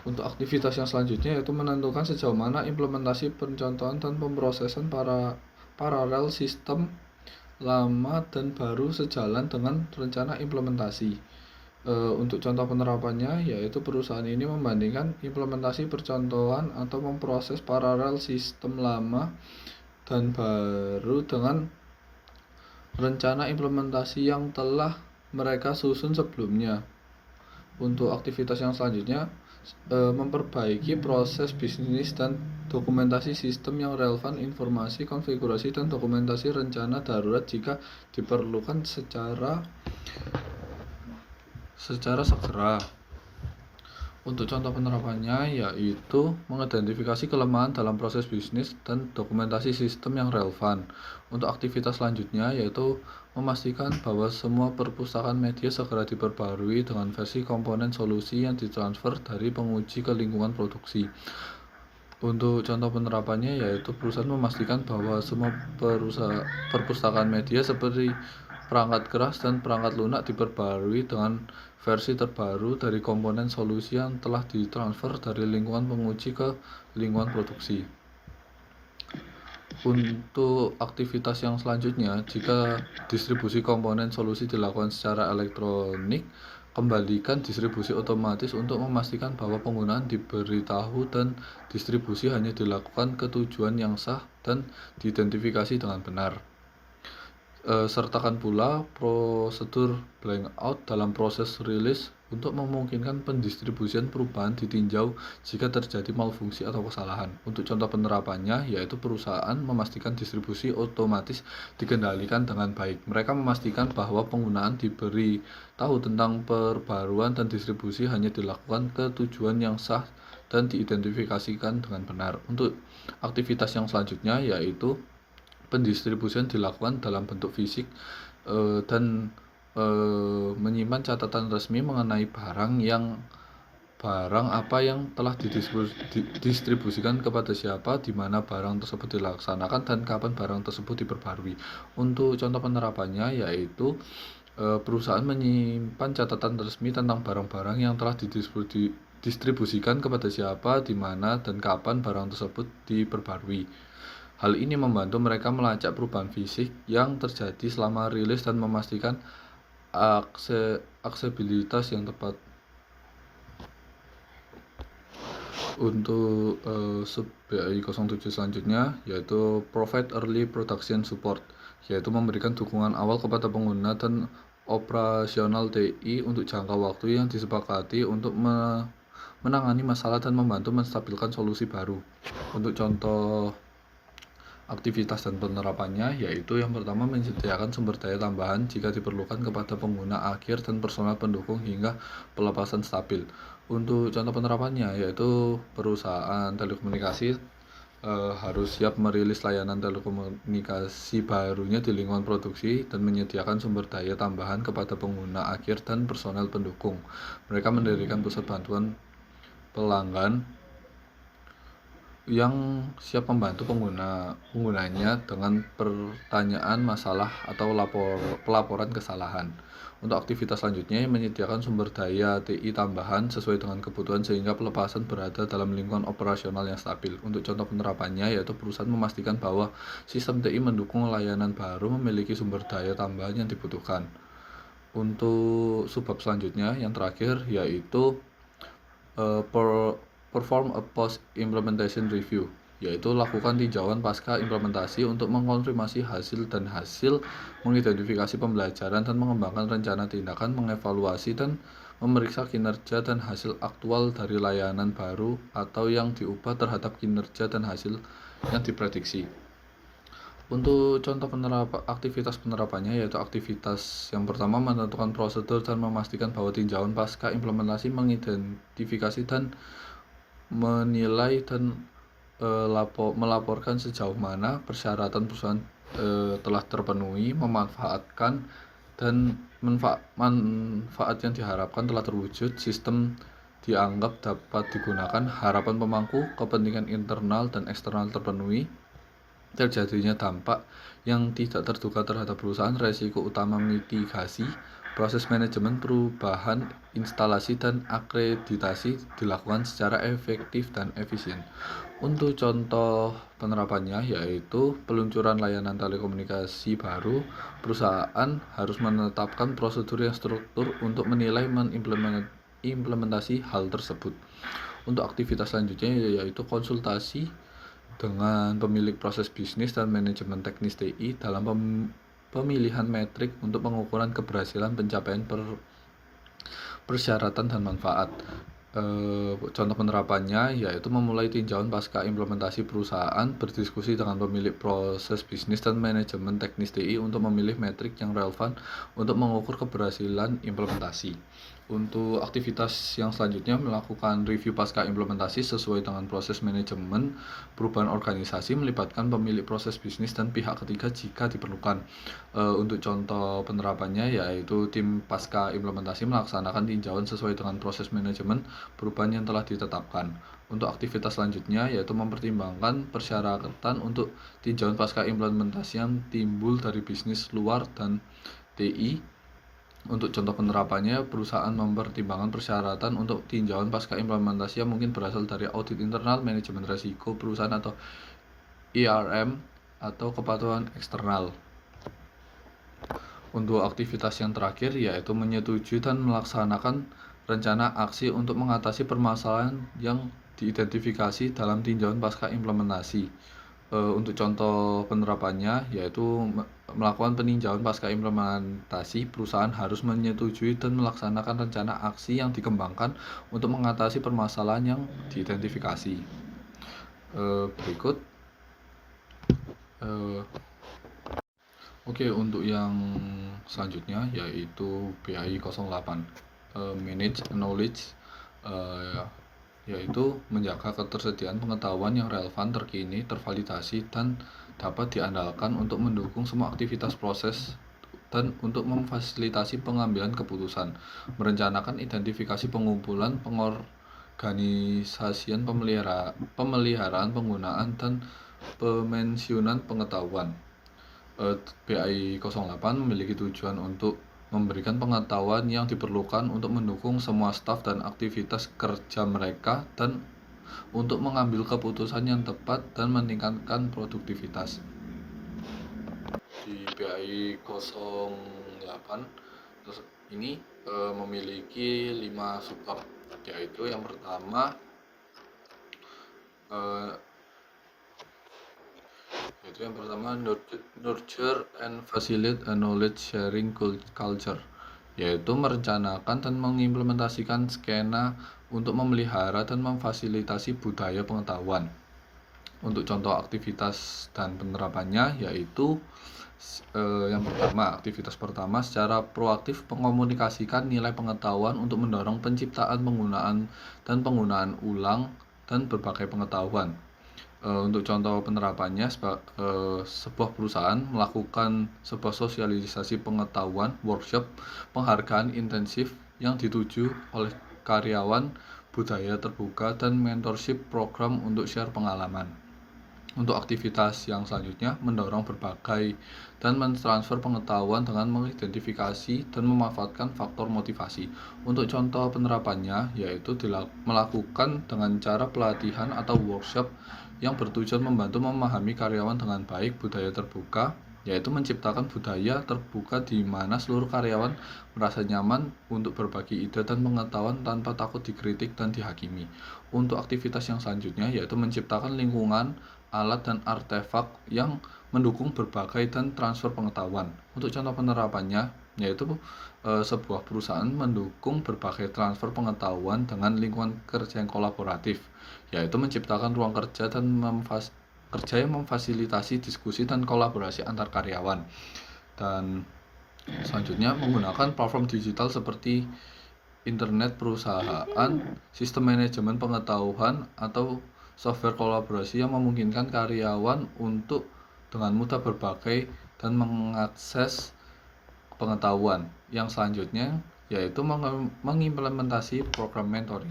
Untuk aktivitas yang selanjutnya yaitu menentukan sejauh mana implementasi, pencontohan, dan pemrosesan paralel sistem lama dan baru sejalan dengan rencana implementasi. Untuk contoh penerapannya yaitu perusahaan ini membandingkan implementasi, percontohan, atau memproses paralel sistem lama dan baru dengan rencana implementasi yang telah mereka susun sebelumnya. Untuk aktivitas yang selanjutnya memperbaiki proses bisnis dan dokumentasi sistem yang relevan, informasi, konfigurasi, dan dokumentasi rencana darurat jika diperlukan secara segera. Untuk contoh penerapannya yaitu mengidentifikasi kelemahan dalam proses bisnis dan dokumentasi sistem yang relevan. Untuk aktivitas selanjutnya yaitu memastikan bahwa semua perpustakaan media segera diperbarui dengan versi komponen solusi yang ditransfer dari penguji ke lingkungan produksi. Untuk contoh penerapannya yaitu perusahaan memastikan bahwa semua perpustakaan media seperti perangkat keras dan perangkat lunak diperbarui dengan versi terbaru dari komponen solusi yang telah ditransfer dari lingkungan penguji ke lingkungan produksi. Untuk aktivitas yang selanjutnya, jika distribusi komponen solusi dilakukan secara elektronik, kembalikan distribusi otomatis untuk memastikan bahwa penggunaan diberitahu dan distribusi hanya dilakukan ke tujuan yang sah dan diidentifikasi dengan benar. Sertakan pula prosedur blank out dalam proses rilis untuk memungkinkan pendistribusian perubahan ditinjau jika terjadi malfungsi atau kesalahan. Untuk contoh penerapannya yaitu perusahaan memastikan distribusi otomatis dikendalikan dengan baik. Mereka memastikan bahwa penggunaan diberi tahu tentang perbaruan dan distribusi hanya dilakukan ke tujuan yang sah dan diidentifikasikan dengan benar. Untuk aktivitas yang selanjutnya yaitu pendistribusian dilakukan dalam bentuk fisik dan menyimpan catatan resmi mengenai barang apa yang telah didistribusikan kepada siapa, di mana barang tersebut dilaksanakan, dan kapan barang tersebut diperbarui. Untuk contoh penerapannya yaitu perusahaan menyimpan catatan resmi tentang barang-barang yang telah didistribusikan kepada siapa, di mana, dan kapan barang tersebut diperbarui. Hal ini membantu mereka melacak perubahan fisik yang terjadi selama rilis dan memastikan aksesibilitas yang tepat. Untuk sub BAI 07 selanjutnya yaitu Provide Early Production Support, yaitu memberikan dukungan awal kepada pengguna dan operasional TI untuk jangka waktu yang disepakati untuk menangani masalah dan membantu menstabilkan solusi baru. Untuk contoh aktivitas dan penerapannya, yaitu yang pertama menyediakan sumber daya tambahan jika diperlukan kepada pengguna akhir dan personal pendukung hingga pelepasan stabil. Untuk contoh penerapannya, yaitu perusahaan telekomunikasi harus siap merilis layanan telekomunikasi barunya di lingkungan produksi dan menyediakan sumber daya tambahan kepada pengguna akhir dan personel pendukung. Mereka mendirikan pusat bantuan pelanggan yang siap membantu penggunanya dengan pertanyaan, masalah, atau pelaporan kesalahan. Untuk aktivitas selanjutnya, menyediakan sumber daya TI tambahan sesuai dengan kebutuhan sehingga pelepasan berada dalam lingkungan operasional yang stabil. Untuk contoh penerapannya, yaitu perusahaan memastikan bahwa sistem TI mendukung layanan baru memiliki sumber daya tambahan yang dibutuhkan. Untuk subbab selanjutnya, yang terakhir, yaitu perform a post-implementation review, yaitu lakukan tinjauan pasca implementasi untuk mengkonfirmasi hasil dan mengidentifikasi pembelajaran dan mengembangkan rencana tindakan, mengevaluasi dan memeriksa kinerja dan hasil aktual dari layanan baru atau yang diubah terhadap kinerja dan hasil yang diprediksi. Untuk contoh aktivitas penerapannya, yaitu aktivitas yang pertama menentukan prosedur dan memastikan bahwa tinjauan pasca implementasi mengidentifikasi dan menilai dan melaporkan sejauh mana persyaratan perusahaan telah terpenuhi, memanfaatkan dan manfaat yang diharapkan telah terwujud, sistem dianggap dapat digunakan, harapan pemangku, kepentingan internal dan eksternal terpenuhi, terjadinya dampak yang tidak terduga terhadap perusahaan, resiko utama mitigasi, proses manajemen perubahan instalasi dan akreditasi dilakukan secara efektif dan efisien. Untuk contoh penerapannya, yaitu peluncuran layanan telekomunikasi baru, perusahaan harus menetapkan prosedur yang struktur untuk menilai mengimplementasi hal tersebut. Untuk aktivitas selanjutnya, yaitu konsultasi dengan pemilik proses bisnis dan manajemen teknis TI dalam pemilihan metrik untuk pengukuran keberhasilan pencapaian persyaratan dan manfaat. Contoh penerapannya, yaitu memulai tinjauan pasca implementasi perusahaan, berdiskusi dengan pemilik proses bisnis dan manajemen teknis TI untuk memilih metrik yang relevan untuk mengukur keberhasilan implementasi. Untuk aktivitas yang selanjutnya, melakukan review pasca implementasi sesuai dengan proses manajemen perubahan organisasi, melibatkan pemilik proses bisnis dan pihak ketiga jika diperlukan. Untuk contoh penerapannya, yaitu tim pasca implementasi melaksanakan tinjauan sesuai dengan proses manajemen perubahan yang telah ditetapkan. Untuk aktivitas selanjutnya, yaitu mempertimbangkan persyaratan untuk tinjauan pasca implementasi yang timbul dari bisnis luar dan TI. Untuk contoh penerapannya, perusahaan mempertimbangkan persyaratan untuk tinjauan pasca implementasi yang mungkin berasal dari audit internal, manajemen risiko perusahaan atau IRM, atau kepatuhan eksternal. Untuk aktivitas yang terakhir, yaitu menyetujui dan melaksanakan rencana aksi untuk mengatasi permasalahan yang diidentifikasi dalam tinjauan pasca implementasi. Untuk contoh penerapannya, yaitu melakukan peninjauan pasca implementasi, perusahaan harus menyetujui dan melaksanakan rencana aksi yang dikembangkan untuk mengatasi permasalahan yang diidentifikasi. Berikut. Oke, untuk yang selanjutnya, yaitu PAI 08, Manage Knowledge, yaitu menjaga ketersediaan pengetahuan yang relevan, terkini, tervalidasi, dan dapat diandalkan untuk mendukung semua aktivitas proses dan untuk memfasilitasi pengambilan keputusan, merencanakan identifikasi pengumpulan, pengorganisasian, pemeliharaan, penggunaan, dan pemensiunan pengetahuan. PAI 08 memiliki tujuan untuk memberikan pengetahuan yang diperlukan untuk mendukung semua staf dan aktivitas kerja mereka dan untuk mengambil keputusan yang tepat dan meningkatkan produktivitas. Di PAI 08 ini memiliki 5 subbab, yaitu yang pertama nurture and facilitate a knowledge sharing culture, yaitu merencanakan dan mengimplementasikan skena untuk memelihara dan memfasilitasi budaya pengetahuan. Untuk contoh aktivitas dan penerapannya yaitu yang pertama, aktivitas pertama secara proaktif mengkomunikasikan nilai pengetahuan untuk mendorong penciptaan, penggunaan, dan penggunaan ulang dan berbagai pengetahuan. Untuk contoh penerapannya, sebuah perusahaan melakukan sebuah sosialisasi pengetahuan, workshop, penghargaan intensif yang dituju oleh karyawan, budaya terbuka, dan mentorship program untuk share pengalaman. Untuk aktivitas yang selanjutnya, mendorong berbagai dan mentransfer pengetahuan dengan mengidentifikasi dan memanfaatkan faktor motivasi. Untuk contoh penerapannya, yaitu melakukan dengan cara pelatihan atau workshop yang bertujuan membantu memahami karyawan dengan baik budaya terbuka, yaitu menciptakan budaya terbuka di mana seluruh karyawan merasa nyaman untuk berbagi ide dan pengetahuan tanpa takut dikritik dan dihakimi. Untuk aktivitas yang selanjutnya, yaitu menciptakan lingkungan, alat, dan artefak yang mendukung berbagai dan transfer pengetahuan. Untuk contoh penerapannya, yaitu sebuah perusahaan mendukung berbagai transfer pengetahuan dengan lingkungan kerja yang kolaboratif, yaitu menciptakan ruang kerja dan kerja yang memfasilitasi diskusi dan kolaborasi antar karyawan. Dan selanjutnya, menggunakan platform digital seperti internet perusahaan, sistem manajemen pengetahuan, atau software kolaborasi yang memungkinkan karyawan untuk dengan mudah berbagai dan mengakses pengetahuan. Yang selanjutnya yaitu mengimplementasi program mentoring.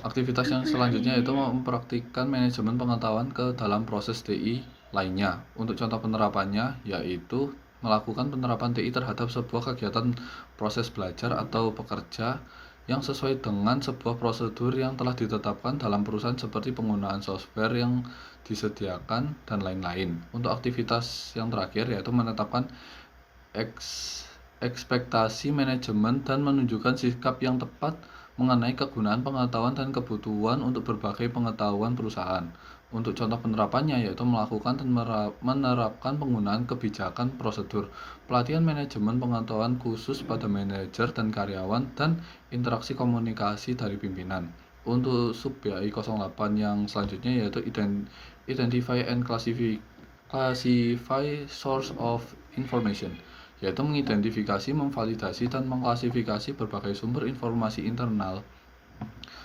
Aktivitas yang selanjutnya yaitu mempraktikkan manajemen pengetahuan ke dalam proses TI lainnya. Untuk contoh penerapannya yaitu melakukan penerapan TI terhadap sebuah kegiatan proses belajar atau pekerja yang sesuai dengan sebuah prosedur yang telah ditetapkan dalam perusahaan seperti penggunaan software yang disediakan dan lain-lain. Untuk aktivitas yang terakhir yaitu menetapkan ekspektasi manajemen dan menunjukkan sikap yang tepat mengenai kegunaan pengetahuan dan kebutuhan untuk berbagai pengetahuan perusahaan. Untuk contoh penerapannya yaitu melakukan dan menerapkan penggunaan kebijakan prosedur, pelatihan manajemen pengetahuan khusus pada manajer dan karyawan, dan interaksi komunikasi dari pimpinan. Untuk sub BAI 08 yang selanjutnya yaitu identify and classify source of information, yaitu mengidentifikasi, memvalidasi, dan mengklasifikasi berbagai sumber informasi internal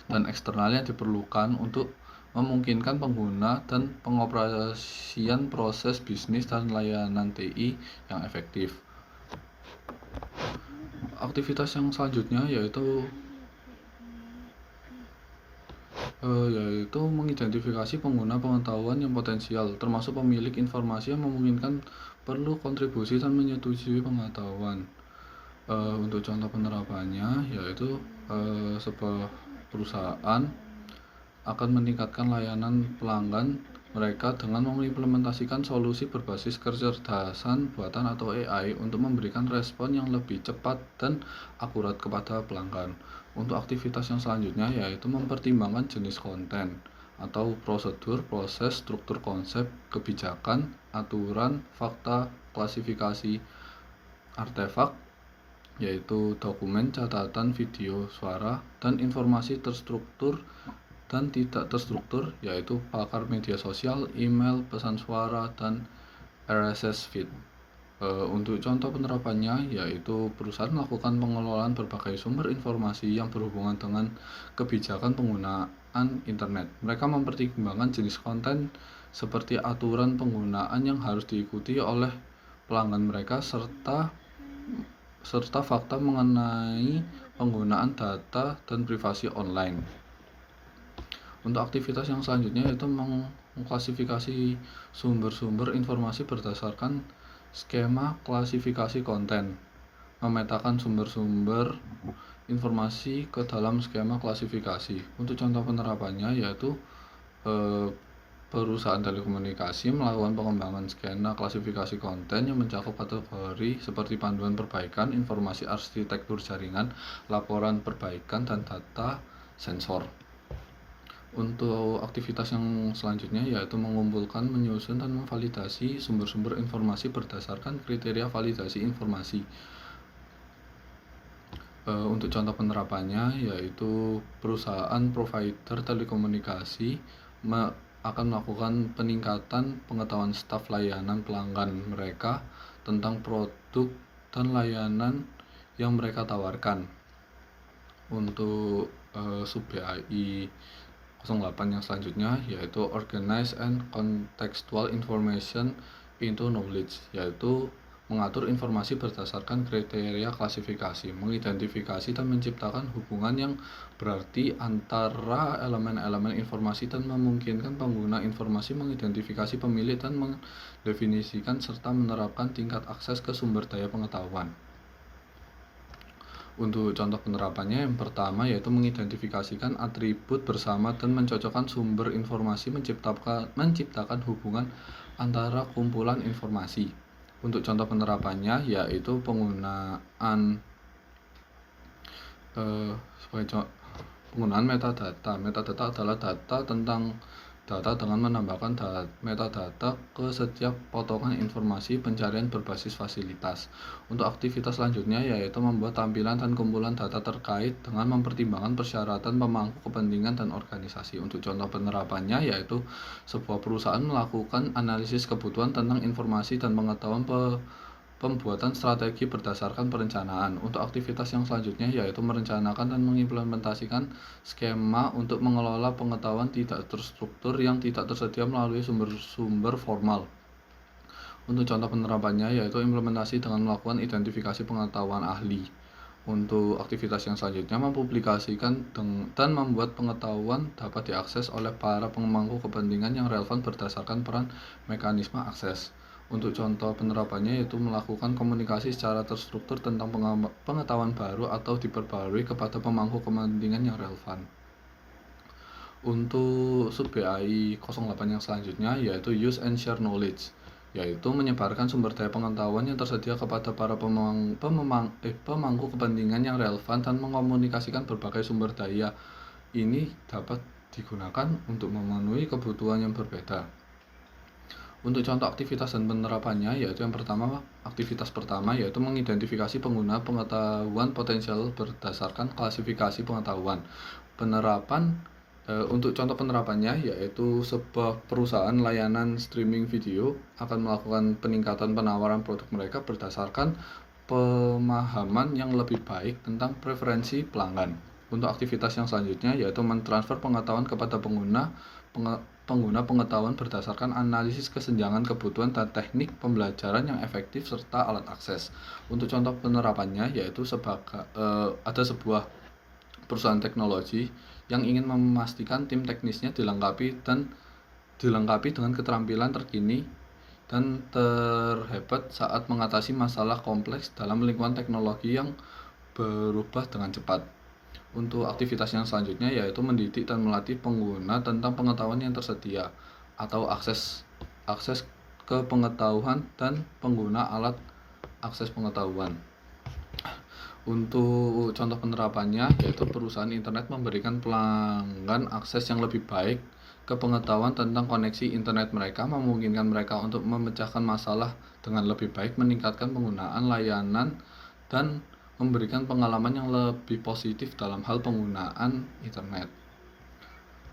dan eksternal yang diperlukan untuk memungkinkan pengguna dan pengoperasian proses bisnis dan layanan TI yang efektif. Aktivitas yang selanjutnya yaitu mengidentifikasi pengguna pengetahuan yang potensial, termasuk pemilik informasi yang memungkinkan perlu kontribusi dan menyetujui pengetahuan. Untuk contoh penerapannya yaitu sebuah perusahaan akan meningkatkan layanan pelanggan mereka dengan mengimplementasikan solusi berbasis kecerdasan buatan atau AI untuk memberikan respon yang lebih cepat dan akurat kepada pelanggan. Untuk aktivitas yang selanjutnya yaitu mempertimbangkan jenis konten atau prosedur, proses, struktur, konsep, kebijakan, aturan, fakta, klasifikasi, artefak, yaitu dokumen, catatan, video, suara, dan informasi terstruktur dan tidak terstruktur, yaitu pakar media sosial, email, pesan suara, dan RSS feed. Untuk contoh penerapannya yaitu perusahaan melakukan pengelolaan berbagai sumber informasi yang berhubungan dengan kebijakan penggunaan internet. Mereka mempertimbangkan jenis konten seperti aturan penggunaan yang harus diikuti oleh pelanggan mereka serta fakta mengenai penggunaan data dan privasi online. Untuk aktivitas yang selanjutnya yaitu mengklasifikasi sumber-sumber informasi berdasarkan skema klasifikasi konten, memetakan sumber-sumber informasi ke dalam skema klasifikasi. Untuk contoh penerapannya yaitu perusahaan telekomunikasi melakukan pengembangan skema klasifikasi konten yang mencakup kategori seperti panduan perbaikan, informasi arsitektur jaringan, laporan perbaikan, dan data sensor. Untuk aktivitas yang selanjutnya yaitu mengumpulkan, menyusun, dan memvalidasi sumber-sumber informasi berdasarkan kriteria validasi informasi. Untuk contoh penerapannya yaitu perusahaan provider telekomunikasi akan melakukan peningkatan pengetahuan staf layanan pelanggan mereka tentang produk dan layanan yang mereka tawarkan. Untuk sub BAI 08 yang selanjutnya yaitu Organize and Contextual Information into Knowledge, yaitu mengatur informasi berdasarkan kriteria klasifikasi, mengidentifikasi dan menciptakan hubungan yang berarti antara elemen-elemen informasi dan memungkinkan pengguna informasi mengidentifikasi pemilik dan mendefinisikan serta menerapkan tingkat akses ke sumber daya pengetahuan. Untuk contoh penerapannya, yang pertama yaitu mengidentifikasikan atribut bersama dan mencocokkan sumber informasi, menciptakan hubungan antara kumpulan informasi. Untuk contoh penerapannya yaitu penggunaan metadata. Metadata adalah data tentang data dengan menambahkan metadata ke setiap potongan informasi pencarian berbasis fasilitas. Untuk aktivitas selanjutnya yaitu membuat tampilan dan kumpulan data terkait dengan mempertimbangkan persyaratan pemangku kepentingan dan organisasi. Untuk contoh penerapannya yaitu sebuah perusahaan melakukan analisis kebutuhan tentang informasi dan pengetahuan pembuatan strategi berdasarkan perencanaan. Untuk aktivitas yang selanjutnya yaitu merencanakan dan mengimplementasikan skema untuk mengelola pengetahuan tidak terstruktur yang tidak tersedia melalui sumber-sumber formal. Untuk contoh penerapannya yaitu implementasi dengan melakukan identifikasi pengetahuan ahli. Untuk aktivitas yang selanjutnya mempublikasikan dan membuat pengetahuan dapat diakses oleh para pemangku kepentingan yang relevan berdasarkan peran mekanisme akses. Untuk contoh penerapannya yaitu melakukan komunikasi secara terstruktur tentang pengetahuan baru atau diperbarui kepada pemangku kepentingan yang relevan. Untuk sub BAI 08 yang selanjutnya yaitu Use and Share Knowledge, yaitu menyebarkan sumber daya pengetahuan yang tersedia kepada para pemangku kepentingan yang relevan dan mengkomunikasikan berbagai sumber daya ini dapat digunakan untuk memenuhi kebutuhan yang berbeda. Untuk contoh aktivitas dan penerapannya yaitu aktivitas pertama yaitu mengidentifikasi pengguna pengetahuan potensial berdasarkan klasifikasi pengetahuan. Untuk contoh penerapannya yaitu sebuah perusahaan layanan streaming video akan melakukan peningkatan penawaran produk mereka berdasarkan pemahaman yang lebih baik tentang preferensi pelanggan. Untuk aktivitas yang selanjutnya yaitu mentransfer pengetahuan kepada pengguna pengetahuan berdasarkan analisis kesenjangan kebutuhan dan teknik pembelajaran yang efektif serta alat akses. Untuk contoh penerapannya yaitu ada sebuah perusahaan teknologi yang ingin memastikan tim teknisnya dilengkapi dengan keterampilan terkini dan terhebat saat mengatasi masalah kompleks dalam lingkungan teknologi yang berubah dengan cepat. Untuk aktivitas yang selanjutnya yaitu mendidik dan melatih pengguna tentang pengetahuan yang tersedia atau akses ke pengetahuan dan pengguna alat akses pengetahuan. Untuk contoh penerapannya yaitu perusahaan internet memberikan pelanggan akses yang lebih baik ke pengetahuan tentang koneksi internet mereka, memungkinkan mereka untuk memecahkan masalah dengan lebih baik, meningkatkan penggunaan layanan dan memberikan pengalaman yang lebih positif dalam hal penggunaan internet.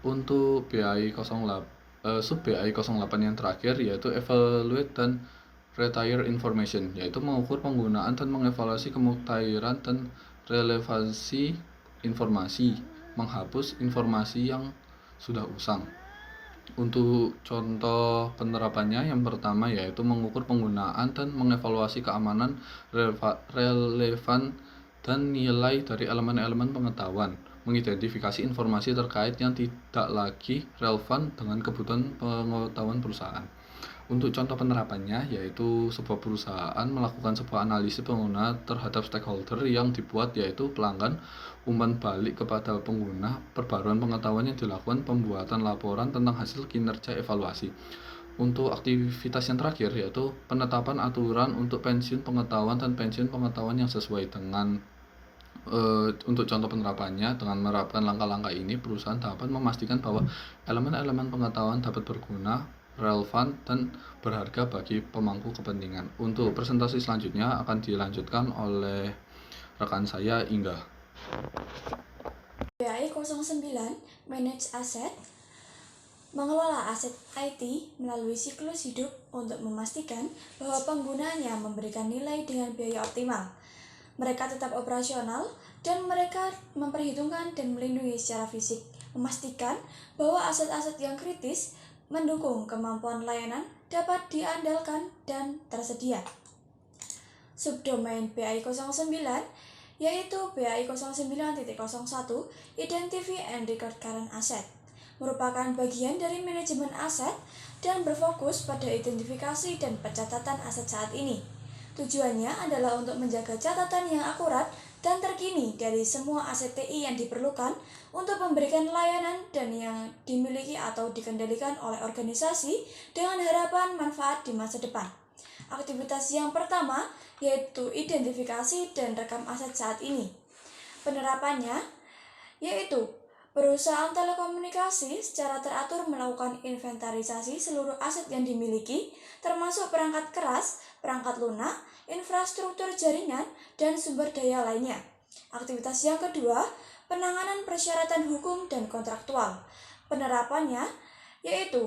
Untuk sub BAI 08 yang terakhir yaitu Evaluate dan Retire Information, yaitu mengukur penggunaan dan mengevaluasi kemutahiran dan relevansi informasi, menghapus informasi yang sudah usang. Untuk contoh penerapannya yang pertama yaitu mengukur penggunaan dan mengevaluasi keamanan, relevan dan nilai dari elemen-elemen pengetahuan, mengidentifikasi informasi terkait yang tidak lagi relevan dengan kebutuhan pengetahuan perusahaan. Untuk contoh penerapannya yaitu sebuah perusahaan melakukan sebuah analisis pengguna terhadap stakeholder yang dibuat yaitu pelanggan, umpan balik kepada pengguna, perbaruan pengetahuan yang dilakukan, pembuatan laporan tentang hasil kinerja evaluasi. Untuk aktivitas yang terakhir yaitu penetapan aturan untuk pensiun pengetahuan dan pensiun pengetahuan yang sesuai dengan untuk contoh penerapannya, dengan menerapkan langkah-langkah ini perusahaan dapat memastikan bahwa elemen-elemen pengetahuan dapat berguna, relevan, dan berharga bagi pemangku kepentingan. Untuk presentasi selanjutnya akan dilanjutkan oleh rekan saya Inggah. BAI 09 Manage Asset mengelola aset IT melalui siklus hidup untuk memastikan bahwa penggunanya memberikan nilai dengan biaya optimal. Mereka tetap operasional dan mereka memperhitungkan dan melindungi secara fisik, memastikan bahwa aset-aset yang kritis mendukung kemampuan layanan dapat diandalkan dan tersedia. Subdomain BAI 09 yaitu BAI 09.01 Identify and Record Current Asset merupakan bagian dari manajemen aset dan berfokus pada identifikasi dan pencatatan aset saat ini. Tujuannya adalah untuk menjaga catatan yang akurat dan terkini dari semua aset TI yang diperlukan untuk memberikan layanan dan yang dimiliki atau dikendalikan oleh organisasi dengan harapan manfaat di masa depan. Aktivitas yang pertama yaitu identifikasi dan rekam aset saat ini. Penerapannya yaitu perusahaan telekomunikasi secara teratur melakukan inventarisasi seluruh aset yang dimiliki, termasuk perangkat keras, perangkat lunak, infrastruktur jaringan, dan sumber daya lainnya. Aktivitas yang kedua, penanganan persyaratan hukum dan kontraktual. Penerapannya yaitu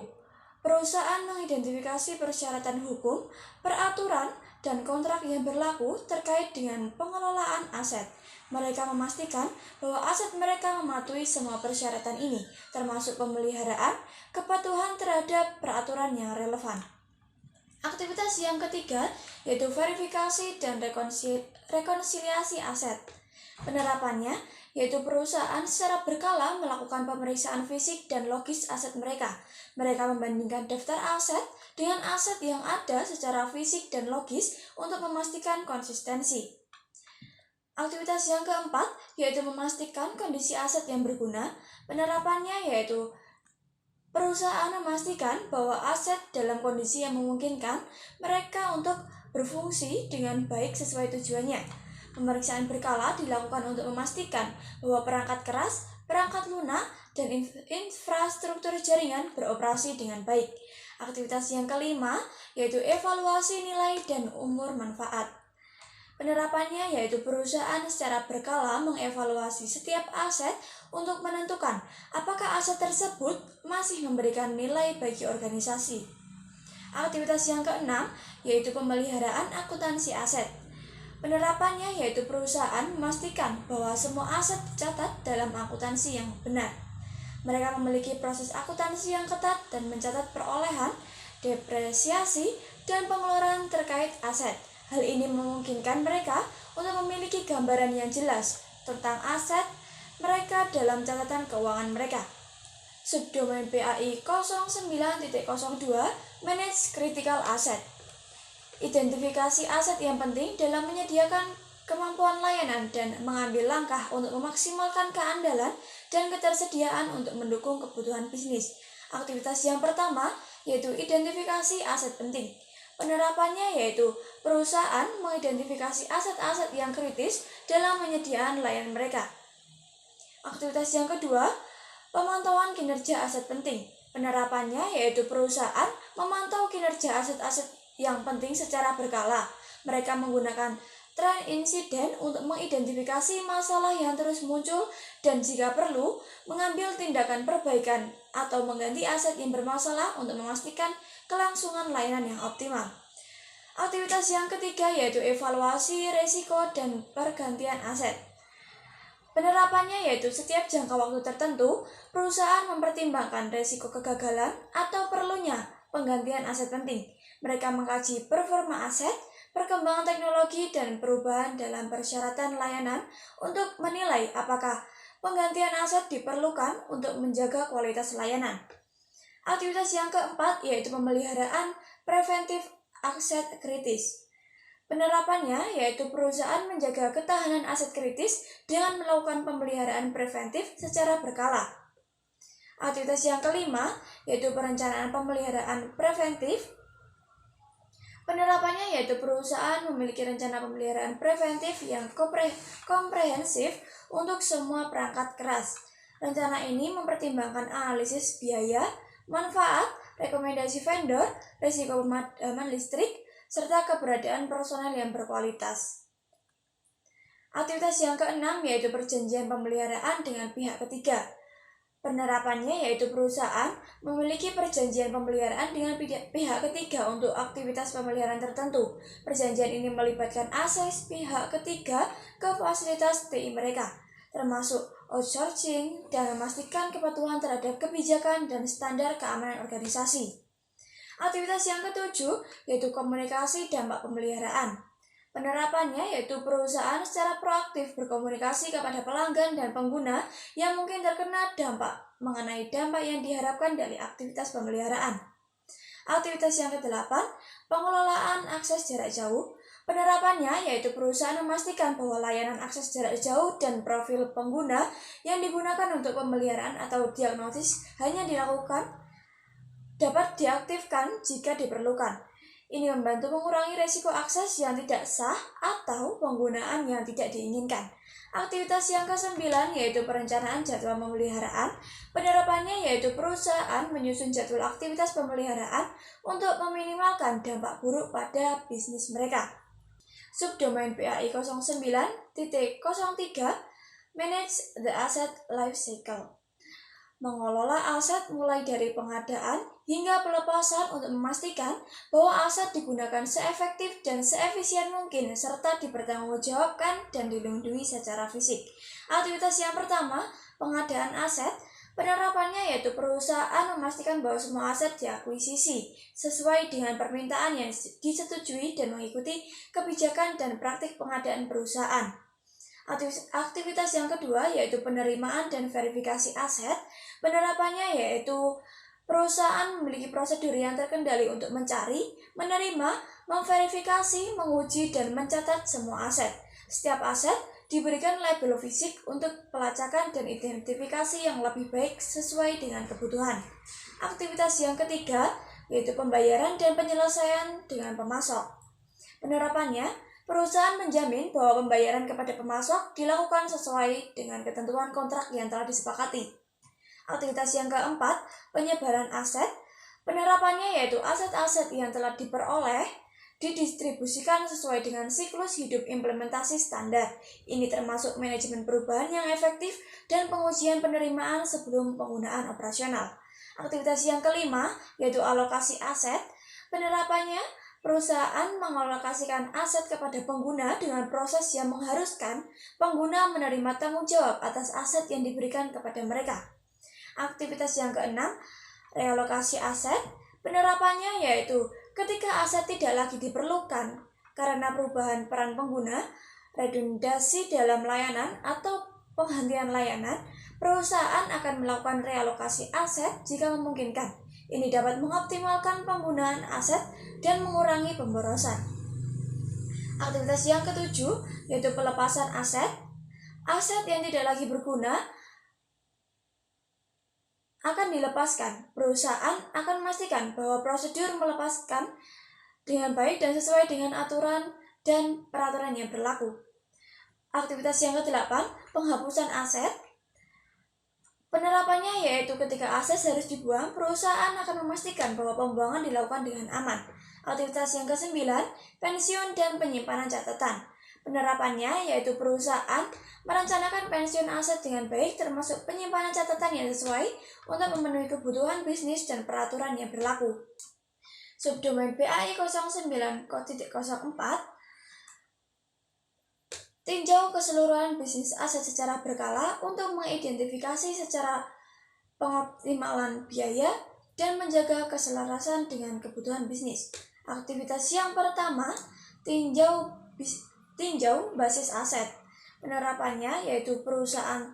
perusahaan mengidentifikasi persyaratan hukum, peraturan, dan kontrak yang berlaku terkait dengan pengelolaan aset. Mereka memastikan bahwa aset mereka mematuhi semua persyaratan ini, termasuk pemeliharaan, kepatuhan terhadap peraturan yang relevan. Aktivitas yang ketiga yaitu verifikasi dan rekonsiliasi aset. Penerapannya yaitu perusahaan secara berkala melakukan pemeriksaan fisik dan logis aset mereka. Mereka membandingkan daftar aset dengan aset yang ada secara fisik dan logis untuk memastikan konsistensi. Aktivitas yang keempat yaitu memastikan kondisi aset yang berguna. Penerapannya yaitu perusahaan memastikan bahwa aset dalam kondisi yang memungkinkan mereka untuk berfungsi dengan baik sesuai tujuannya. Pemeriksaan berkala dilakukan untuk memastikan bahwa perangkat keras, perangkat lunak, dan infrastruktur jaringan beroperasi dengan baik. Aktivitas yang kelima yaitu evaluasi nilai dan umur manfaat. Penerapannya yaitu perusahaan secara berkala mengevaluasi setiap aset untuk menentukan apakah aset tersebut masih memberikan nilai bagi organisasi. Aktivitas yang keenam yaitu pemeliharaan akuntansi aset. Penerapannya yaitu perusahaan memastikan bahwa semua aset dicatat dalam akuntansi yang benar. Mereka memiliki proses akuntansi yang ketat dan mencatat perolehan, depresiasi, dan pengeluaran terkait aset. Hal ini memungkinkan mereka untuk memiliki gambaran yang jelas tentang aset mereka dalam catatan keuangan mereka. Subdomain BAI 09.02 Manage Critical Asset. Identifikasi aset yang penting dalam menyediakan kemampuan layanan dan mengambil langkah untuk memaksimalkan keandalan dan ketersediaan untuk mendukung kebutuhan bisnis. Aktivitas yang pertama yaitu identifikasi aset penting. Penerapannya yaitu perusahaan mengidentifikasi aset-aset yang kritis dalam penyediaan layanan mereka. Aktivitas yang kedua, pemantauan kinerja aset penting. Penerapannya yaitu perusahaan memantau kinerja aset-aset yang penting secara berkala. Mereka menggunakan tren insiden untuk mengidentifikasi masalah yang terus muncul dan jika perlu mengambil tindakan perbaikan atau mengganti aset yang bermasalah untuk memastikan kelangsungan layanan yang optimal. Aktivitas yang ketiga yaitu evaluasi risiko dan pergantian aset. Penerapannya yaitu setiap jangka waktu tertentu, perusahaan mempertimbangkan risiko kegagalan atau perlunya penggantian aset penting. Mereka mengkaji performa aset, perkembangan teknologi, dan perubahan dalam persyaratan layanan untuk menilai apakah penggantian aset diperlukan untuk menjaga kualitas layanan. Aktivitas yang keempat yaitu pemeliharaan preventif aset kritis. Penerapannya yaitu perusahaan menjaga ketahanan aset kritis dengan melakukan pemeliharaan preventif secara berkala. Aktivitas yang kelima yaitu perencanaan pemeliharaan preventif. Penerapannya yaitu perusahaan memiliki rencana pemeliharaan preventif yang komprehensif untuk semua perangkat keras. Rencana ini mempertimbangkan analisis biaya, manfaat, rekomendasi vendor, risiko pemadaman listrik, serta keberadaan personel yang berkualitas. Aktivitas yang keenam yaitu perjanjian pemeliharaan dengan pihak ketiga. Penerapannya yaitu perusahaan memiliki perjanjian pemeliharaan dengan pihak ketiga untuk aktivitas pemeliharaan tertentu. Perjanjian ini melibatkan akses pihak ketiga ke fasilitas TI mereka, termasuk outsourcing dan memastikan kepatuhan terhadap kebijakan dan standar keamanan organisasi. Aktivitas yang ketujuh yaitu komunikasi dampak pemeliharaan. Penerapannya yaitu perusahaan secara proaktif berkomunikasi kepada pelanggan dan pengguna yang mungkin terkena mengenai dampak yang diharapkan dari aktivitas pemeliharaan. Aktivitas yang kedelapan, pengelolaan akses jarak jauh. Penerapannya yaitu perusahaan memastikan bahwa layanan akses jarak jauh dan profil pengguna yang digunakan untuk pemeliharaan atau diagnosis hanya dapat diaktifkan jika diperlukan. Ini membantu mengurangi risiko akses yang tidak sah atau penggunaan yang tidak diinginkan. Aktivitas yang ke-9 yaitu perencanaan jadwal pemeliharaan. Penerapannya yaitu perusahaan menyusun jadwal aktivitas pemeliharaan untuk meminimalkan dampak buruk pada bisnis mereka. Subdomain PAI 09.03 Manage the Asset Life Cycle. Mengelola aset mulai dari pengadaan hingga pelepasan untuk memastikan bahwa aset digunakan seefektif dan seefisien mungkin serta dipertanggungjawabkan dan dilindungi secara fisik. Aktivitas yang pertama, pengadaan aset. Penerapannya yaitu perusahaan memastikan bahwa semua aset diakuisisi sesuai dengan permintaan yang disetujui dan mengikuti kebijakan dan praktik pengadaan perusahaan. Aktivitas yang kedua yaitu penerimaan dan verifikasi aset. Penerapannya yaitu perusahaan memiliki prosedur yang terkendali untuk mencari, menerima, memverifikasi, menguji, dan mencatat semua aset. Setiap aset diberikan label fisik untuk pelacakan dan identifikasi yang lebih baik sesuai dengan kebutuhan. Aktivitas yang ketiga yaitu pembayaran dan penyelesaian dengan pemasok. Penerapannya, perusahaan menjamin bahwa pembayaran kepada pemasok dilakukan sesuai dengan ketentuan kontrak yang telah disepakati. Aktivitas yang keempat, penyebaran aset. Penerapannya yaitu aset-aset yang telah diperoleh didistribusikan sesuai dengan siklus hidup implementasi standar. Ini termasuk manajemen perubahan yang efektif dan pengujian penerimaan sebelum penggunaan operasional. Aktivitas yang kelima yaitu alokasi aset. Penerapannya, perusahaan mengalokasikan aset kepada pengguna dengan proses yang mengharuskan pengguna menerima tanggung jawab atas aset yang diberikan kepada mereka. Aktivitas yang keenam, realokasi aset. Penerapannya yaitu ketika aset tidak lagi diperlukan karena perubahan peran pengguna, redundasi dalam layanan, atau penghentian layanan, perusahaan akan melakukan realokasi aset jika memungkinkan. Ini dapat mengoptimalkan penggunaan aset dan mengurangi pemborosan. Aktivitas yang ketujuh yaitu pelepasan aset. Aset yang tidak lagi berguna akan dilepaskan. Perusahaan akan memastikan bahwa prosedur melepaskan dengan baik dan sesuai dengan aturan dan peraturan yang berlaku. Aktivitas yang ke-8, penghapusan aset. Penerapannya yaitu ketika aset harus dibuang, perusahaan akan memastikan bahwa pembuangan dilakukan dengan aman. Aktivitas yang ke-9, pensiun dan penyimpanan catatan. Penerapannya yaitu perusahaan merencanakan pensiun aset dengan baik termasuk penyimpanan catatan yang sesuai untuk memenuhi kebutuhan bisnis dan peraturan yang berlaku. Subdomain PAI 09.04 tinjau keseluruhan bisnis aset secara berkala untuk mengidentifikasi secara pengoptimalan biaya dan menjaga keselarasan dengan kebutuhan bisnis. Aktivitas yang pertama, tinjau basis aset. Penerapannya yaitu perusahaan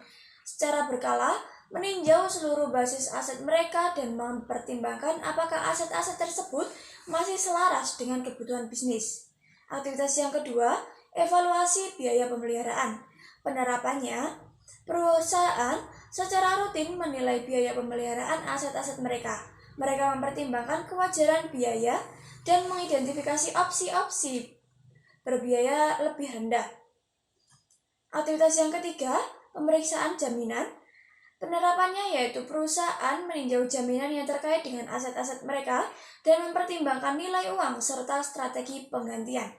secara berkala meninjau seluruh basis aset mereka dan mempertimbangkan apakah aset-aset tersebut masih selaras dengan kebutuhan bisnis. Aktivitas yang kedua, evaluasi biaya pemeliharaan. Penerapannya, perusahaan secara rutin menilai biaya pemeliharaan aset-aset mereka. Mereka mempertimbangkan kewajaran biaya dan mengidentifikasi opsi-opsi berbiaya lebih rendah. Aktivitas yang ketiga, pemeriksaan jaminan. Penerapannya yaitu perusahaan meninjau jaminan yang terkait dengan aset-aset mereka dan mempertimbangkan nilai uang serta strategi penggantian.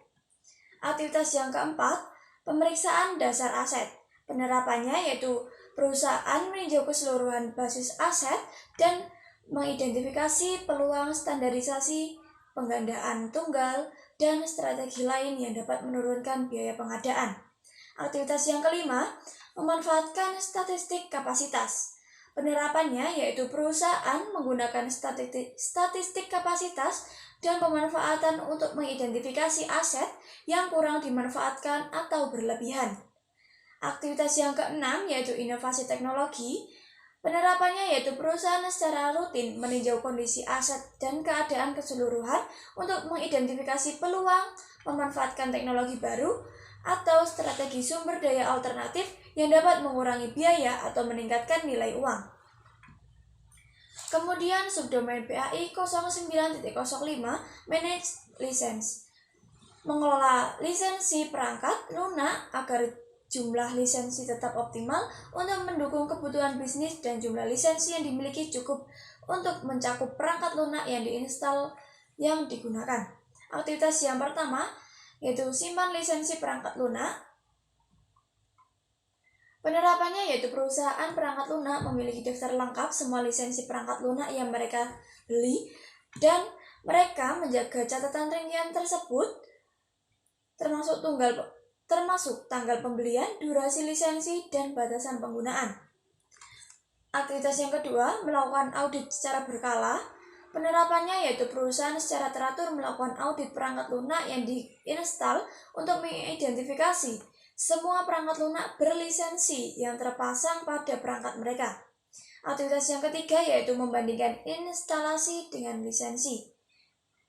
Aktivitas yang keempat, Pemeriksaan dasar aset. Penerapannya yaitu perusahaan meninjau keseluruhan basis aset dan mengidentifikasi peluang standarisasi, penggandaan tunggal, dan strategi lain yang dapat menurunkan biaya pengadaan. Aktivitas yang kelima, memanfaatkan statistik kapasitas. Penerapannya yaitu perusahaan menggunakan statistik kapasitas dan pemanfaatan untuk mengidentifikasi aset yang kurang dimanfaatkan atau berlebihan. Aktivitas yang keenam yaitu inovasi teknologi. Penerapannya yaitu perusahaan secara rutin meninjau kondisi aset dan keadaan keseluruhan untuk mengidentifikasi peluang, memanfaatkan teknologi baru, atau strategi sumber daya alternatif yang dapat mengurangi biaya atau meningkatkan nilai uang. Kemudian subdomain PAI 09.05 Manage License. Mengelola lisensi perangkat lunak agar jumlah lisensi tetap optimal untuk mendukung kebutuhan bisnis dan jumlah lisensi yang dimiliki cukup untuk mencakup perangkat lunak yang diinstal yang digunakan. Aktivitas yang pertama yaitu simpan lisensi perangkat lunak. Penerapannya yaitu perusahaan perangkat lunak memiliki daftar lengkap semua lisensi perangkat lunak yang mereka beli dan mereka menjaga catatan rincian tersebut termasuk tanggal pembelian, durasi lisensi, dan batasan penggunaan. Aktivitas yang kedua, melakukan audit secara berkala. Penerapannya yaitu perusahaan secara teratur melakukan audit perangkat lunak yang diinstal untuk mengidentifikasi semua perangkat lunak berlisensi yang terpasang pada perangkat mereka. Aktivitas yang ketiga yaitu membandingkan instalasi dengan lisensi.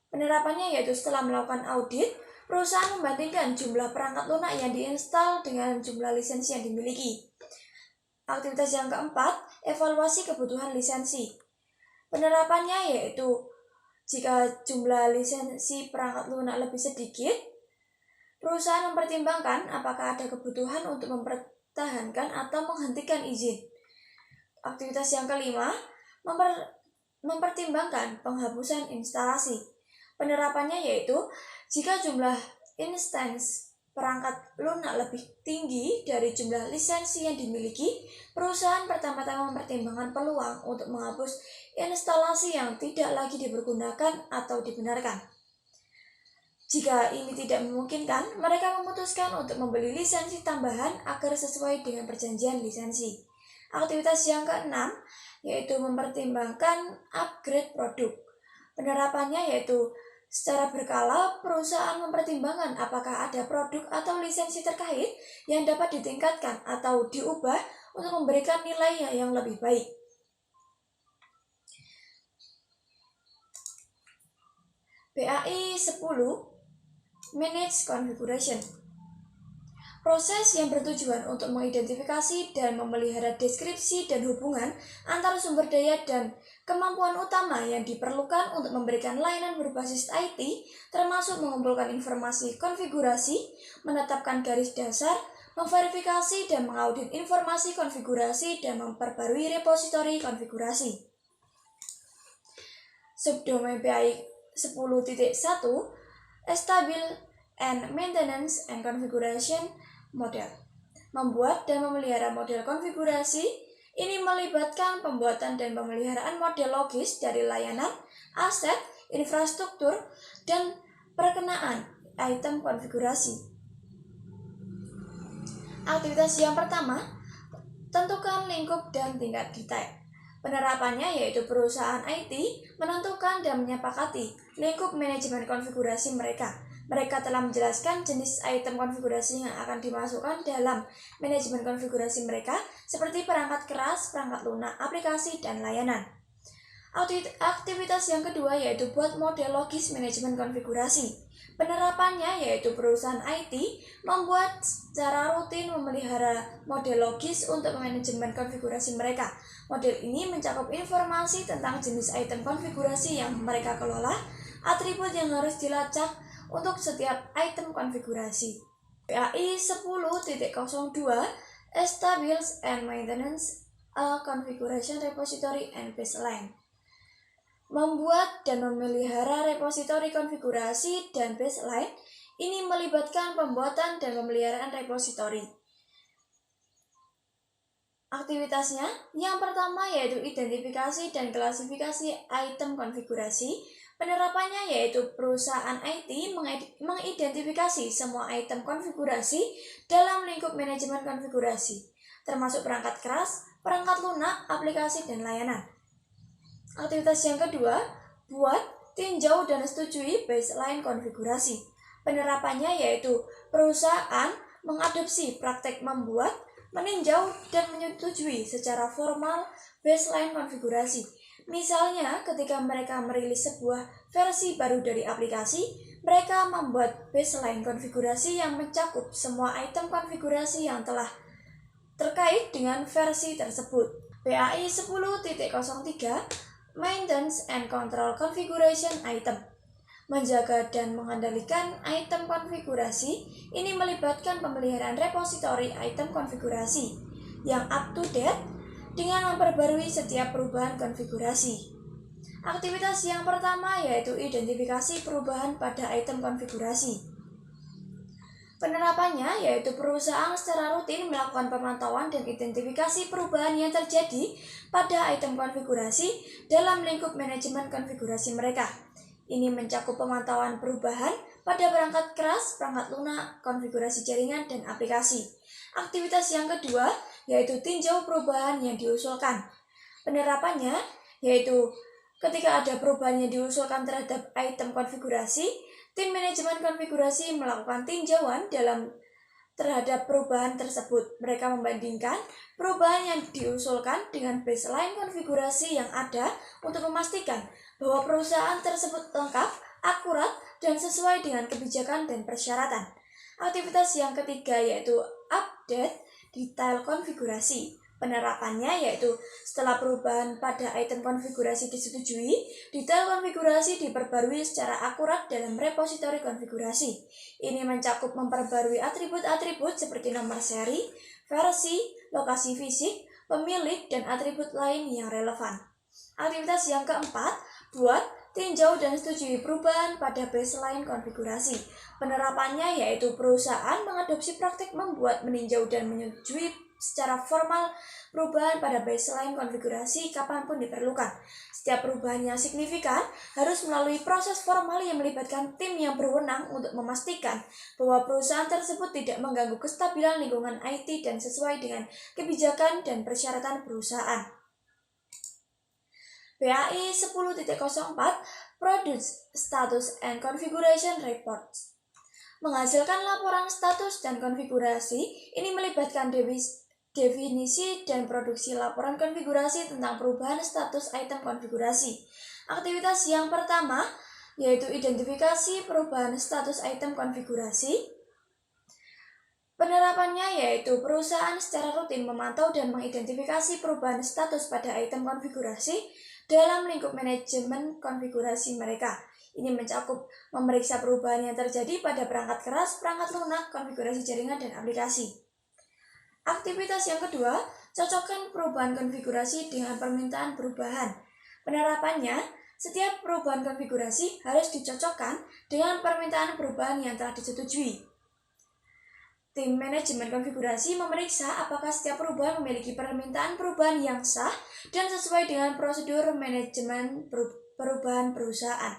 Penerapannya yaitu setelah melakukan audit, perusahaan membandingkan jumlah perangkat lunak yang diinstal dengan jumlah lisensi yang dimiliki. Aktivitas yang keempat, evaluasi kebutuhan lisensi. Penerapannya yaitu jika jumlah lisensi perangkat lunak lebih sedikit, perusahaan mempertimbangkan apakah ada kebutuhan untuk mempertahankan atau menghentikan izin. Aktivitas yang kelima, mempertimbangkan penghapusan instalasi. Penerapannya yaitu jika jumlah instance perangkat lunak lebih tinggi dari jumlah lisensi yang dimiliki, perusahaan pertama-tama mempertimbangkan peluang untuk menghapus instalasi yang tidak lagi dipergunakan atau dibenarkan. Jika ini tidak memungkinkan, mereka memutuskan untuk membeli lisensi tambahan agar sesuai dengan perjanjian lisensi. Aktivitas yang keenam yaitu mempertimbangkan upgrade produk. Penerapannya yaitu secara berkala, perusahaan mempertimbangkan apakah ada produk atau lisensi terkait yang dapat ditingkatkan atau diubah untuk memberikan nilai yang lebih baik. PAI 10 Manage Configuration. Proses yang bertujuan untuk mengidentifikasi dan memelihara deskripsi dan hubungan antara sumber daya dan kemampuan utama yang diperlukan untuk memberikan layanan berbasis IT, termasuk mengumpulkan informasi konfigurasi, menetapkan garis dasar, memverifikasi dan mengaudit informasi konfigurasi, dan memperbarui repositori konfigurasi. Subdomain PAI 10.1 Establish and Maintenance and Configuration Model. Membuat dan memelihara model konfigurasi ini melibatkan pembuatan dan pemeliharaan model logis dari layanan, aset, infrastruktur, dan perkenaan item konfigurasi. Aktivitas yang pertama, tentukan lingkup dan tingkat detail. Penerapannya yaitu perusahaan IT menentukan dan menyepakati lingkup manajemen konfigurasi mereka. Mereka telah menjelaskan jenis item konfigurasi yang akan dimasukkan dalam manajemen konfigurasi mereka, seperti perangkat keras, perangkat lunak, aplikasi, dan layanan. Aktivitas yang kedua yaitu buat model logis manajemen konfigurasi. Penerapannya yaitu perusahaan IT membuat secara rutin memelihara model logis untuk manajemen konfigurasi mereka. Model ini mencakup informasi tentang jenis item konfigurasi yang mereka kelola, atribut yang harus dilacak untuk setiap item konfigurasi. PAI 10.02 Establish and Maintenance a Configuration Repository and Baseline. Membuat dan memelihara repositori konfigurasi dan baseline Ini melibatkan pembuatan dan pemeliharaan repositori. Aktivitasnya yang pertama yaitu identifikasi dan klasifikasi item konfigurasi. Penerapannya yaitu perusahaan IT mengidentifikasi semua item konfigurasi dalam lingkup manajemen konfigurasi, termasuk perangkat keras, perangkat lunak, aplikasi, dan layanan. Aktivitas yang kedua, buat, tinjau, dan setujui baseline konfigurasi. Penerapannya yaitu perusahaan mengadopsi praktek membuat, meninjau, dan menyetujui secara formal baseline konfigurasi. Misalnya, ketika mereka merilis sebuah versi baru dari aplikasi, mereka membuat baseline konfigurasi yang mencakup semua item konfigurasi yang telah terkait dengan versi tersebut. PAI 10.03 Maintenance and Control Configuration Item. Menjaga dan mengendalikan item konfigurasi ini melibatkan pemeliharaan repositori item konfigurasi yang up to date dengan memperbarui setiap perubahan konfigurasi. Aktivitas yang pertama yaitu identifikasi perubahan pada item konfigurasi. Penerapannya yaitu perusahaan secara rutin melakukan pemantauan dan identifikasi perubahan yang terjadi pada item konfigurasi dalam lingkup manajemen konfigurasi mereka. Ini mencakup pemantauan perubahan pada perangkat keras, perangkat lunak, konfigurasi jaringan, dan aplikasi. Aktivitas yang kedua yaitu tinjau perubahan yang diusulkan. Penerapannya yaitu ketika ada perubahan yang diusulkan terhadap item konfigurasi, tim manajemen konfigurasi melakukan tinjauan terhadap perubahan tersebut. Mereka membandingkan perubahan yang diusulkan dengan baseline konfigurasi yang ada untuk memastikan bahwa perusahaan tersebut lengkap, akurat, dan sesuai dengan kebijakan dan persyaratan. Aktivitas yang ketiga yaitu update detail konfigurasi. Penerapannya yaitu setelah perubahan pada item konfigurasi disetujui, detail konfigurasi diperbarui secara akurat dalam repositori konfigurasi. Ini mencakup memperbarui atribut-atribut seperti nomor seri, versi, lokasi fisik, pemilik, dan atribut lain yang relevan. Aktivitas yang keempat, buat, tinjau, dan setujui perubahan pada baseline konfigurasi. Penerapannya yaitu perusahaan mengadopsi praktik membuat, meninjau, dan menyetujui secara formal perubahan pada baseline konfigurasi kapanpun diperlukan. Setiap perubahan yang signifikan harus melalui proses formal yang melibatkan tim yang berwenang untuk memastikan bahwa perusahaan tersebut tidak mengganggu kestabilan lingkungan IT dan sesuai dengan kebijakan dan persyaratan perusahaan. PAI 10.04 Product Status and Configuration Reports. Menghasilkan laporan status dan konfigurasi ini melibatkan definisi dan produksi laporan konfigurasi tentang perubahan status item konfigurasi. Aktivitas yang pertama yaitu identifikasi perubahan status item konfigurasi. Penerapannya yaitu perusahaan secara rutin memantau dan mengidentifikasi perubahan status pada item konfigurasi dalam lingkup manajemen konfigurasi mereka. Ini mencakup memeriksa perubahan yang terjadi pada perangkat keras, perangkat lunak, konfigurasi jaringan, dan aplikasi. Aktivitas yang kedua, cocokkan perubahan konfigurasi dengan permintaan perubahan. Penerapannya, setiap perubahan konfigurasi harus dicocokkan dengan permintaan perubahan yang telah disetujui. Tim manajemen konfigurasi memeriksa apakah setiap perubahan memiliki permintaan perubahan yang sah dan sesuai dengan prosedur manajemen perubahan perusahaan.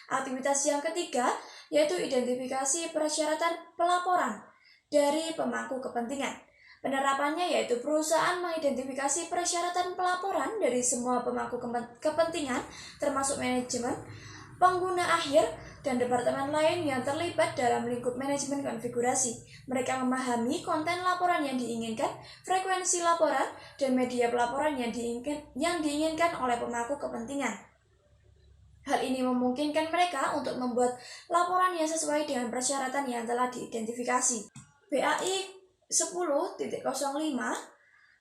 Aktivitas yang ketiga yaitu identifikasi persyaratan pelaporan dari pemangku kepentingan. Penerapannya yaitu perusahaan mengidentifikasi persyaratan pelaporan dari semua pemangku kepentingan termasuk manajemen, pengguna akhir, dan departemen lain yang terlibat dalam lingkup manajemen konfigurasi. Mereka memahami konten laporan yang diinginkan, frekuensi laporan, dan media pelaporan yang diinginkan oleh pemangku kepentingan. Hal ini memungkinkan mereka untuk membuat laporan yang sesuai dengan persyaratan yang telah diidentifikasi. PAI 10.05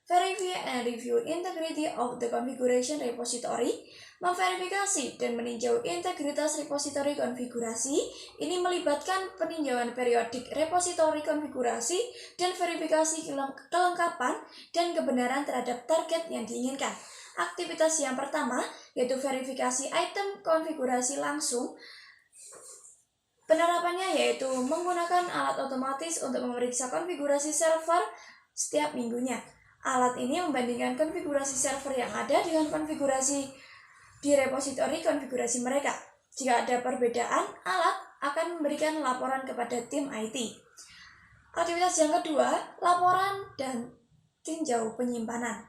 Verify and Review Integrity of the Configuration Repository. Memverifikasi dan meninjau integritas repositori konfigurasi. Ini melibatkan peninjauan periodik repositori konfigurasi dan verifikasi kelengkapan dan kebenaran terhadap target yang diinginkan. Aktivitas yang pertama yaitu verifikasi item konfigurasi langsung. Penerapannya yaitu menggunakan alat otomatis untuk memeriksa konfigurasi server setiap minggunya. Alat ini membandingkan konfigurasi server yang ada dengan konfigurasi di repositori konfigurasi mereka. Jika ada perbedaan, alat akan memberikan laporan kepada tim IT. Aktivitas yang kedua, laporan dan tinjau penyimpanan.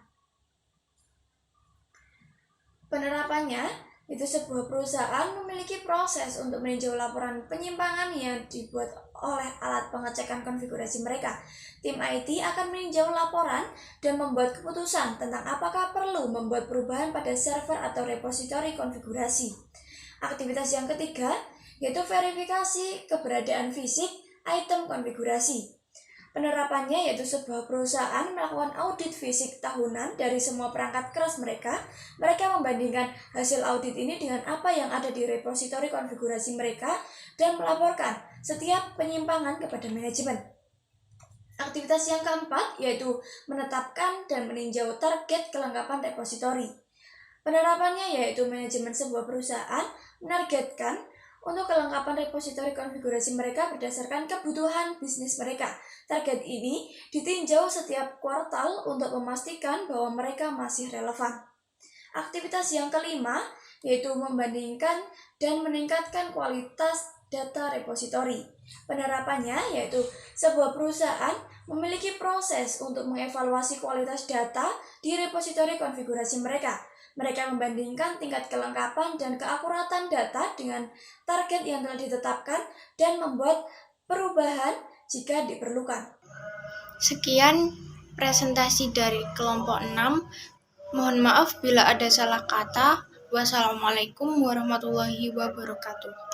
Penerapannya itu sebuah perusahaan memiliki proses untuk meninjau laporan penyimpangan yang dibuat oleh alat pengecekan konfigurasi mereka. Tim IT akan meninjau laporan dan membuat keputusan tentang apakah perlu membuat perubahan pada server atau repositori konfigurasi. Aktivitas yang ketiga yaitu verifikasi keberadaan fisik item konfigurasi. Penerapannya yaitu sebuah perusahaan melakukan audit fisik tahunan dari semua perangkat keras mereka. Mereka membandingkan hasil audit ini dengan apa yang ada di repositori konfigurasi mereka dan melaporkan setiap penyimpangan kepada manajemen. Aktivitas yang keempat yaitu menetapkan dan meninjau target kelengkapan repositori. Penerapannya yaitu manajemen sebuah perusahaan menargetkan untuk kelengkapan repositori konfigurasi mereka berdasarkan kebutuhan bisnis mereka. Target ini ditinjau setiap kuartal untuk memastikan bahwa mereka masih relevan. Aktivitas yang kelima yaitu membandingkan dan meningkatkan kualitas data repositori. Penerapannya yaitu sebuah perusahaan memiliki proses untuk mengevaluasi kualitas data di repositori konfigurasi mereka. Mereka membandingkan tingkat kelengkapan dan keakuratan data dengan target yang telah ditetapkan dan membuat perubahan jika diperlukan. Sekian presentasi dari kelompok 6. Mohon maaf bila ada salah kata. Wassalamualaikum warahmatullahi wabarakatuh.